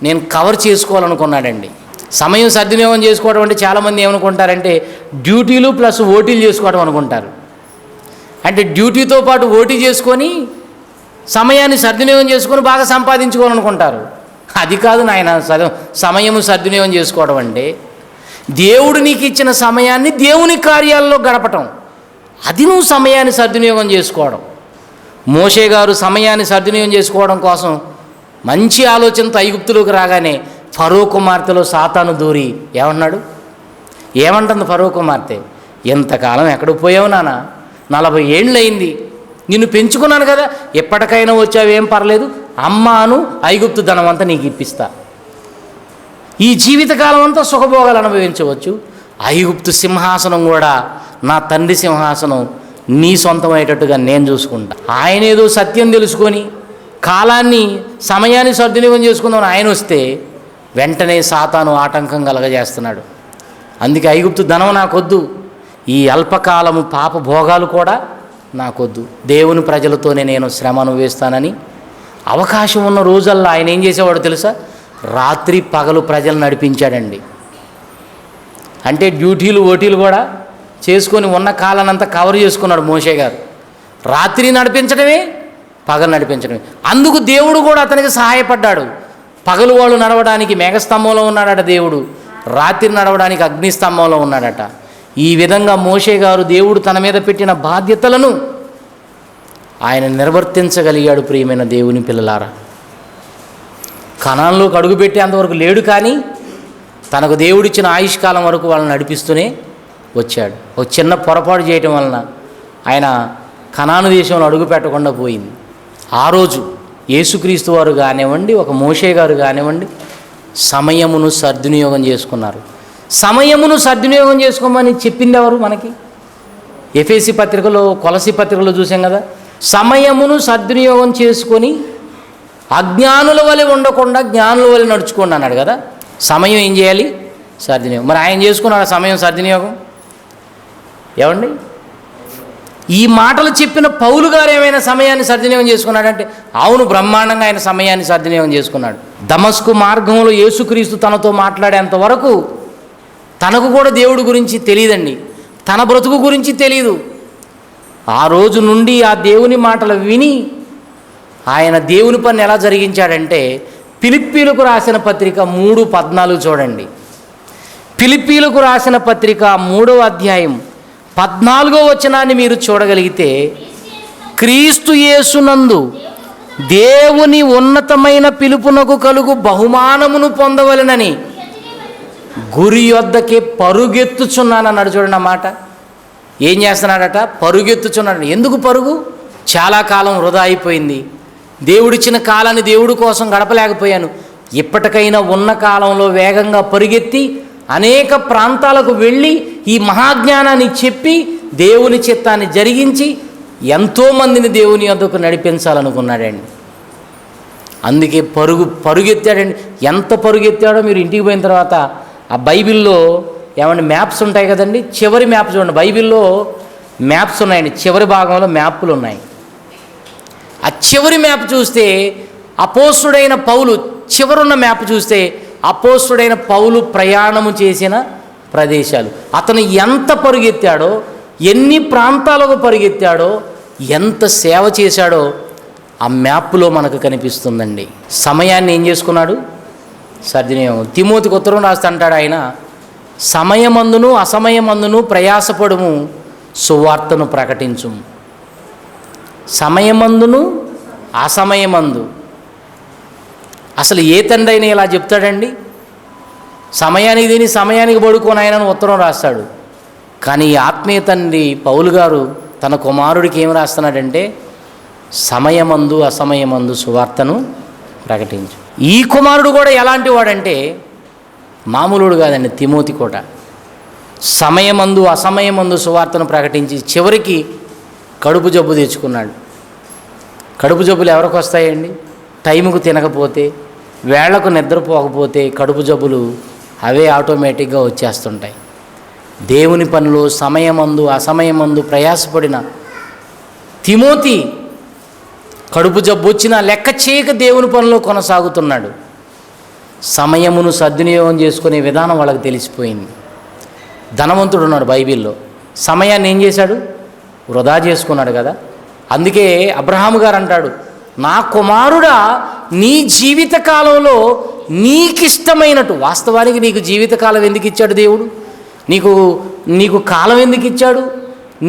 నేను కవర్ చేసుకోవాలనుకున్నాడండి. సమయం సద్వినియోగం చేసుకోవడం అంటే చాలామంది ఏమనుకుంటారంటే డ్యూటీలు ప్లస్ ఓటీలు చేసుకోవడం అనుకుంటారు. అంటే డ్యూటీతో పాటు ఓటీ చేసుకొని సమయాన్ని సద్వినియోగం చేసుకొని బాగా సంపాదించుకోవాలనుకుంటారు. అది కాదు నాయన సమయము సద్వినియోగం చేసుకోవడం అంటే, దేవుడు నీకు ఇచ్చిన సమయాన్ని దేవుని కార్యాల్లో గడపటం, అది నువ్వు సమయాన్ని సద్వినియోగం చేసుకోవడం. మోషే గారు సమయాన్ని సద్వినియోగం చేసుకోవడం కోసం మంచి ఆలోచనతో ఐగుప్తులోకి రాగానే ఫరో కుమార్తెలో సాతాను దూరి ఏమంటుంది ఫరో కుమార్తె, ఎంతకాలం ఎక్కడికి పోయావు నాన్న? 40 ఏండ్లయింది, నిన్ను పెంచుకున్నాను కదా, ఎప్పటికైనా వచ్చావేం పర్లేదు, అమ్మాను ఐగుప్తు ధనం అంతా నీకు ఇప్పిస్తా, ఈ జీవితకాలం అంతా సుఖభోగాలు అనుభవించవచ్చు, ఐగుప్తు సింహాసనం కూడా నా తండ్రి సింహాసనం నీ సొంతమయ్యేటట్టుగా నేను చూసుకుంటా. ఆయన ఏదో సత్యం తెలుసుకొని కాలాన్ని సమయాన్ని సద్వినియోగం చేసుకుందామని ఆయన వస్తే వెంటనే సాతాను ఆటంకం కలగజేస్తున్నాడు. అందుకే ఐగుప్తు ధనం నాకొద్దు, ఈ అల్పకాలము పాప భోగాలు కూడా నాకొద్దు, దేవుని ప్రజలతోనే నేను శ్రమ అనుభవిస్తానని అవకాశం ఉన్న రోజుల్లో ఆయన ఏం చేసేవాడో తెలుసా? రాత్రి పగలు ప్రజలు నడిపించాడండి. అంటే డ్యూటీలు ఓటీలు కూడా చేసుకొని ఉన్న కాలానంతా కవర్ చేసుకున్నాడు మోషే గారు. రాత్రి నడిపించడమే, పగలు నడిపించడమే. అందుకు దేవుడు కూడా అతనికి సహాయపడ్డాడు. పగలు వాళ్ళు నడవడానికి మేఘస్తంభంలో ఉన్నాడట దేవుడు, రాత్రి నడవడానికి అగ్నిస్తంభంలో ఉన్నాడట. ఈ విధంగా మోషే గారు దేవుడు తన మీద పెట్టిన బాధ్యతలను ఆయన నిర్వర్తించగలిగాడు. ప్రియమైన దేవుని పిల్లలారా, కనాన్లోకి అడుగుపెట్టేంతవరకు లేడు, కానీ తనకు దేవుడిచ్చిన ఆయుష్కాలం వరకు వాళ్ళని నడిపిస్తూనే వచ్చాడు. ఒక చిన్న పొరపాటు చేయటం వలన ఆయన కనాను దేశంలో అడుగు పెట్టకుండా పోయింది. ఆ రోజు యేసుక్రీస్తు వారు కానివ్వండి, ఒక మోషే గారు కానివ్వండి, సమయమును సద్వినియోగం చేసుకున్నారు. సమయమును సద్వినియోగం చేసుకోమని చెప్పింది ఎవరు మనకి? ఎఫెసీ పత్రికలో, కొలసీ పత్రికలో చూసాం కదా. సమయమును సద్వినియోగం చేసుకొని అజ్ఞానుల వలె ఉండకుండా జ్ఞానుల వలె నడుచుకోండి అన్నాడు కదా. సమయం ఏం చేయాలి? సద్వినియోగం. మరి ఆయన చేసుకున్నాడు సమయం సద్వినియోగం? ఏమండి, ఈ మాటలు చెప్పిన పౌలు గారు ఏమైనా సమయాన్ని సద్వినియోగం చేసుకున్నాడంటే అవును, బ్రహ్మాండంగా ఆయన సమయాన్ని సద్వినియోగం చేసుకున్నాడు. దమస్కు మార్గంలో యేసుక్రీస్తు తనతో మాట్లాడేంత వరకు తనకు కూడా దేవుడి గురించి తెలియదండి, తన బ్రతుకు గురించి తెలియదు. ఆ రోజు నుండి ఆ దేవుని మాటలు విని ఆయన దేవుని పని ఎలా జరిగించాడంటే, ఫిలిప్పీలకు రాసిన పత్రిక 3:14 చూడండి. ఫిలిప్పీలకు రాసిన పత్రిక 3వ అధ్యాయం 14వ వచనాన్ని మీరు చూడగలిగితే, క్రీస్తు యేసునందు దేవుని ఉన్నతమైన పిలుపునకు కలుగు బహుమానమును పొందవలెనని గురి యొద్దకే పరుగెత్తుచున్నానన్నాడు. చూడండి ఆ మాట. ఏం చేస్తున్నాడట? పరుగెత్తుచున్నాడు. ఎందుకు పరుగు? చాలా కాలం వృధా అయిపోయింది, దేవుడిచ్చిన కాలాన్ని దేవుడి కోసం గడపలేకపోయాను, ఇప్పటికైనా ఉన్న కాలంలో వేగంగా పరుగెత్తి అనేక ప్రాంతాలకు వెళ్ళి ఈ మహాజ్ఞానాన్ని చెప్పి దేవుని చిత్తాన్ని జరిగించి ఎంతోమందిని దేవుని యొద్దకు నడిపించాలనుకున్నాడండి. అందుకే పరుగెత్తాడండి. ఎంత పరుగెత్తాడో మీరు ఇంటికి పోయిన తర్వాత ఆ బైబిల్లో ఏమంటే మ్యాప్స్ ఉంటాయి కదండి, చివరి మ్యాప్ చూడండి. బైబిల్లో మ్యాప్స్ ఉన్నాయండి, చివరి భాగంలో మ్యాప్లు ఉన్నాయి. ఆ చివరి మ్యాప్ చూస్తే అపోస్తుడైన పౌలు, చివరున్న మ్యాప్ చూస్తే అపోస్తుడైన పౌలు ప్రయాణము చేసిన ప్రదేశాలు. అతను ఎంత పరుగెత్తాడో, ఎన్ని ప్రాంతాలకు పరుగెత్తాడో, ఎంత సేవ చేశాడో ఆ మ్యాప్లో మనకు కనిపిస్తుందండి. సమయాన్ని ఏం చేసుకున్నాడు? సద్వినియోగం. తిమోతికి ఉత్తరం రాస్తే అంటాడు ఆయన, సమయమందును అసమయమందును ప్రయాసపడుము, సువార్తను ప్రకటించుము. సమయమందును అసమయమందు. అసలు ఏ తండ్రి అయినా ఇలా చెప్తాడండి? సమయానికి తిని సమయానికి పడుకొని ఆయనను ఉత్తరం రాస్తాడు. కానీ ఈ ఆత్మీయ తండ్రి పౌలు గారు తన కుమారుడికి ఏం రాస్తున్నాడంటే, సమయమందు అసమయమందు సువార్తను ప్రకటించు. ఈ కుమారుడు కూడా ఎలాంటి వాడంటే మామూలుడు కాదండి, తిమోతి కూడా సమయమందు అసమయమందు సువార్తను ప్రకటించి చివరికి కడుపు జబ్బు తెచ్చుకున్నాడు. కడుపు జబ్బులు ఎవరికి వస్తాయండి? టైంకు తినకపోతే, వేళ్లకు నిద్రపోకపోతే కడుపు జబ్బులు అవే ఆటోమేటిక్గా వచ్చేస్తుంటాయి. దేవుని పనిలో సమయమందు అసమయమందు ప్రయాసపడిన తిమోతి కడుపు జబ్బు వచ్చినా లెక్క చేయక దేవుని పనిలో కొనసాగుతున్నాడు. సమయమును సద్వినియోగం చేసుకునే విధానం వాళ్ళకి తెలిసిపోయింది. ధనవంతుడు ఉన్నాడు బైబిల్లో, సమయాన్ని ఏం చేశాడు? వృధా చేసుకున్నాడు కదా. అందుకే అబ్రహాము గారు అంటాడు, నా కుమారుడా, నీ జీవిత కాలంలో నీకిష్టమైనట్టు. వాస్తవానికి నీకు జీవితకాలం ఎందుకు ఇచ్చాడు దేవుడు? నీకు కాలం ఎందుకు ఇచ్చాడు?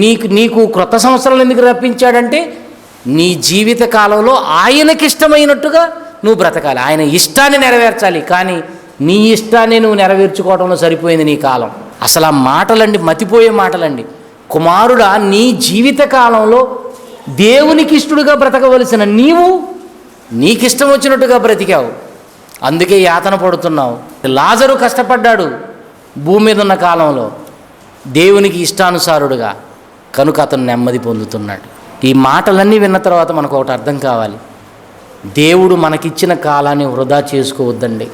నీకు క్రొత్త సంవత్సరాలు ఎందుకు రప్పించాడంటే, నీ జీవిత కాలంలో ఆయనకిష్టమైనట్టుగా నువ్వు బ్రతకాలి, ఆయన ఇష్టాన్ని నెరవేర్చాలి. కానీ నీ ఇష్టాన్ని నువ్వు నెరవేర్చుకోవడంలో సరిపోయింది నీ కాలం. అసలు ఆ మాటలండి మతిపోయే మాటలండి. కుమారుడా, నీ జీవిత కాలంలో దేవునికి ఇష్టడుగా బ్రతకవలసిన నీవు నీకిష్టం వచ్చినట్టుగా బ్రతికావు, అందుకే యాతన పడుతున్నావు. లాజరు కష్టపడ్డాడు భూమి మీద ఉన్న కాలంలో దేవునికి ఇష్టానుసారుడుగా, కనుక అతను నెమ్మది పొందుతున్నాడు. ఈ మాటలన్నీ విన్న తర్వాత మనకు ఒకటి అర్థం కావాలి, దేవుడు మనకిచ్చిన కాలాన్ని వృధా చేసుకోవద్దండి,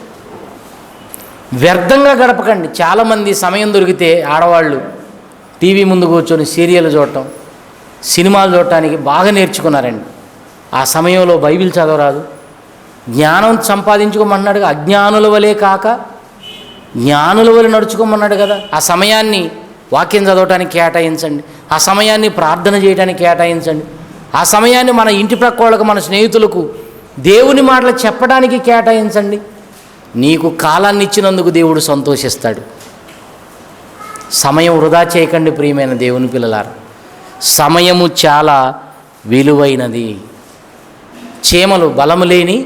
వ్యర్థంగా గడపకండి. చాలామంది సమయం దొరికితే ఆడవాళ్ళు టీవీ ముందు కూర్చొని సీరియల్ చూడటం, సినిమాలు చూడటానికి బాగా నేర్చుకున్నారండి. ఆ సమయంలో బైబిల్ చదవరాదు, జ్ఞానం సంపాదించుకోమన్నాడు. అజ్ఞానుల వలె కాక జ్ఞానుల వలె నడుచుకోమన్నాడు కదా. ఆ సమయాన్ని వాక్యం చదవటానికి కేటాయించండి, ఆ సమయాన్ని ప్రార్థన చేయడానికి కేటాయించండి, ఆ సమయాన్ని మన ఇంటి ప్రక్క వాళ్ళకు, మన స్నేహితులకు దేవుని మాటలు చెప్పడానికి కేటాయించండి. నీకు కాలాన్ని ఇచ్చినందుకు దేవుడు సంతోషిస్తాడు. సమయం వృధా చేయకండి ప్రియమైన దేవుని పిల్లలారా. సమయము చాలా విలువైనది. చీమలు బలము లేని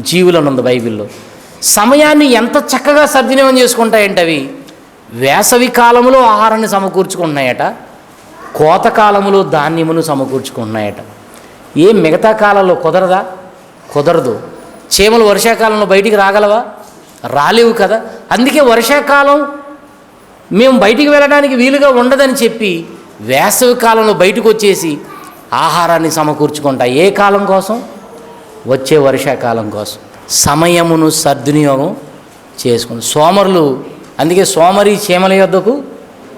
జీవులనుంది బైబిల్లో. సమయాన్ని ఎంత చక్కగా సద్వినియోగం చేసుకుంటాయంటే అవి వేసవి కాలంలో ఆహారాన్ని సమకూర్చుకుంటున్నాయట, కోత కాలంలో ధాన్యమును సమకూర్చుకుంటున్నాయట. ఏం మిగతా కాలంలో కుదరదా? కుదరదు. చీమలు వర్షాకాలంలో బయటికి రాగలవా? రాలేవు కదా. అందుకే వర్షాకాలం మేము బయటికి వెళ్ళడానికి వీలుగా ఉండదని చెప్పి వేసవి కాలంలో బయటకు వచ్చేసి ఆహారాన్ని సమకూర్చుకుంటాయి. ఏ కాలం కోసం? వచ్చే వర్షాకాలం కోసం. సమయమును సద్వినియోగం చేసుకుని సోమరులు, అందుకే సోమరి చీమల యొద్దకు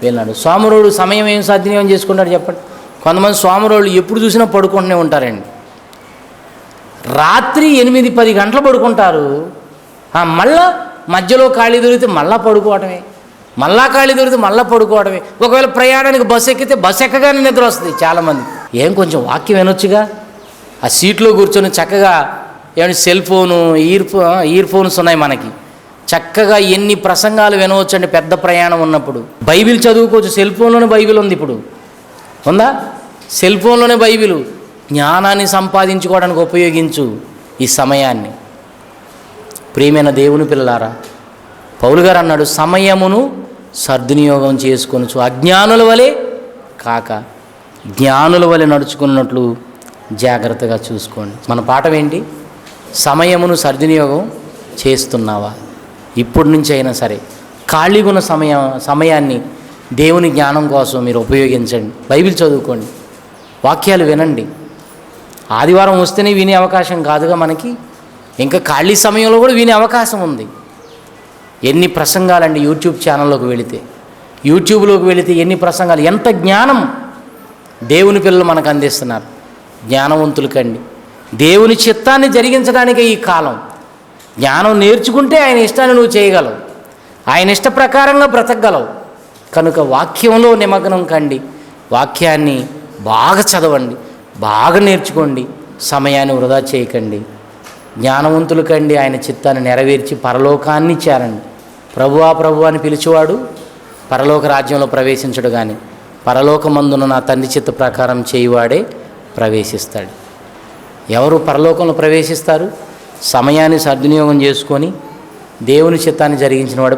వెళ్ళినాడు. సోమరోడు సమయం ఏం సద్వినియోగం చేసుకుంటాడు చెప్పండి. కొంతమంది సోమరోళ్ళు ఎప్పుడు చూసినా పడుకుంటూనే ఉంటారండి. రాత్రి 8-10 గంటలు పడుకుంటారు. మళ్ళా మధ్యలో ఖాళీ దొరికితే మళ్ళా పడుకోవడమే, మళ్ళా ఖాళీ దొరికితే మళ్ళీ పడుకోవడమే. ఒకవేళ ప్రయాణానికి బస్సు ఎక్కితే బస్సు ఎక్కగానే నిద్ర వస్తుంది చాలామంది. ఏం కొంచెం వాక్యం వినొచ్చుగా, ఆ సీట్లో కూర్చొని చక్కగా. ఏమంటే సెల్ ఫోను, ఇయర్ ఫోన్స్ ఉన్నాయి మనకి, చక్కగా ఎన్ని ప్రసంగాలు వినవచ్చు అండి పెద్ద ప్రయాణం ఉన్నప్పుడు. బైబిల్ చదువుకోవచ్చు, సెల్ ఫోన్లోనే బైబిల్ ఉంది. ఇప్పుడు ఉందా? సెల్ ఫోన్లోనే బైబిల్. జ్ఞానాన్ని సంపాదించుకోవడానికి ఉపయోగించు ఈ సమయాన్ని. ప్రియమైన దేవుని పిల్లలారా, పౌలు గారు అన్నాడు, సమయమును సద్వినియోగం చేసుకొనుచు అజ్ఞానుల వలె కాక జ్ఞానుల వలె నడుచుకున్నట్లు జాగ్రత్తగా చూసుకోండి. మన పాఠం ఏంటి? సమయమును సద్వినియోగం చేస్తున్నావా? ఇప్పటి నుంచి అయినా సరే ఖాళీగా ఉన్న సమయాన్ని దేవుని జ్ఞానం కోసం మీరు ఉపయోగించండి. బైబిల్ చదువుకోండి, వాక్యాలు వినండి. ఆదివారం వస్తేనే వినే అవకాశం కాదుగా మనకి, ఇంకా ఖాళీ సమయంలో కూడా వినే అవకాశం ఉంది. ఎన్ని ప్రసంగాలండి యూట్యూబ్లోకి వెళితే ఎన్ని ప్రసంగాలు, ఎంత జ్ఞానం దేవుని పిల్లలు మనకు అందిస్తున్నారు. జ్ఞానవంతులు కండి. దేవుని చిత్తాన్ని జరిగించడానికే ఈ కాలం. జ్ఞానం నేర్చుకుంటే ఆయన ఇష్టాన్ని నువ్వు చేయగలవు, ఆయన ఇష్ట ప్రకారంగా బ్రతకగలవు. కనుక వాక్యంలో నిమగ్నం కండి, వాక్యాన్ని బాగా చదవండి, బాగా నేర్చుకోండి, సమయాన్ని వృధా చేయకండి. జ్ఞానవంతులు కండి, ఆయన చిత్తాన్ని నెరవేర్చి పరలోకాన్ని చేరండి. ప్రభువా ప్రభు అని పిలిచేవాడు పరలోక రాజ్యంలో ప్రవేశించడు, కానీ పరలోకమందున నా తండ్రి చిత్త ప్రకారం చేయువాడే ప్రవేశిస్తాడు. ఎవరు పరలోకంలో ప్రవేశిస్తారు? సమయాన్ని సద్వినియోగం చేసుకొని దేవుని చిత్తాన్ని జరిగించిన వాడు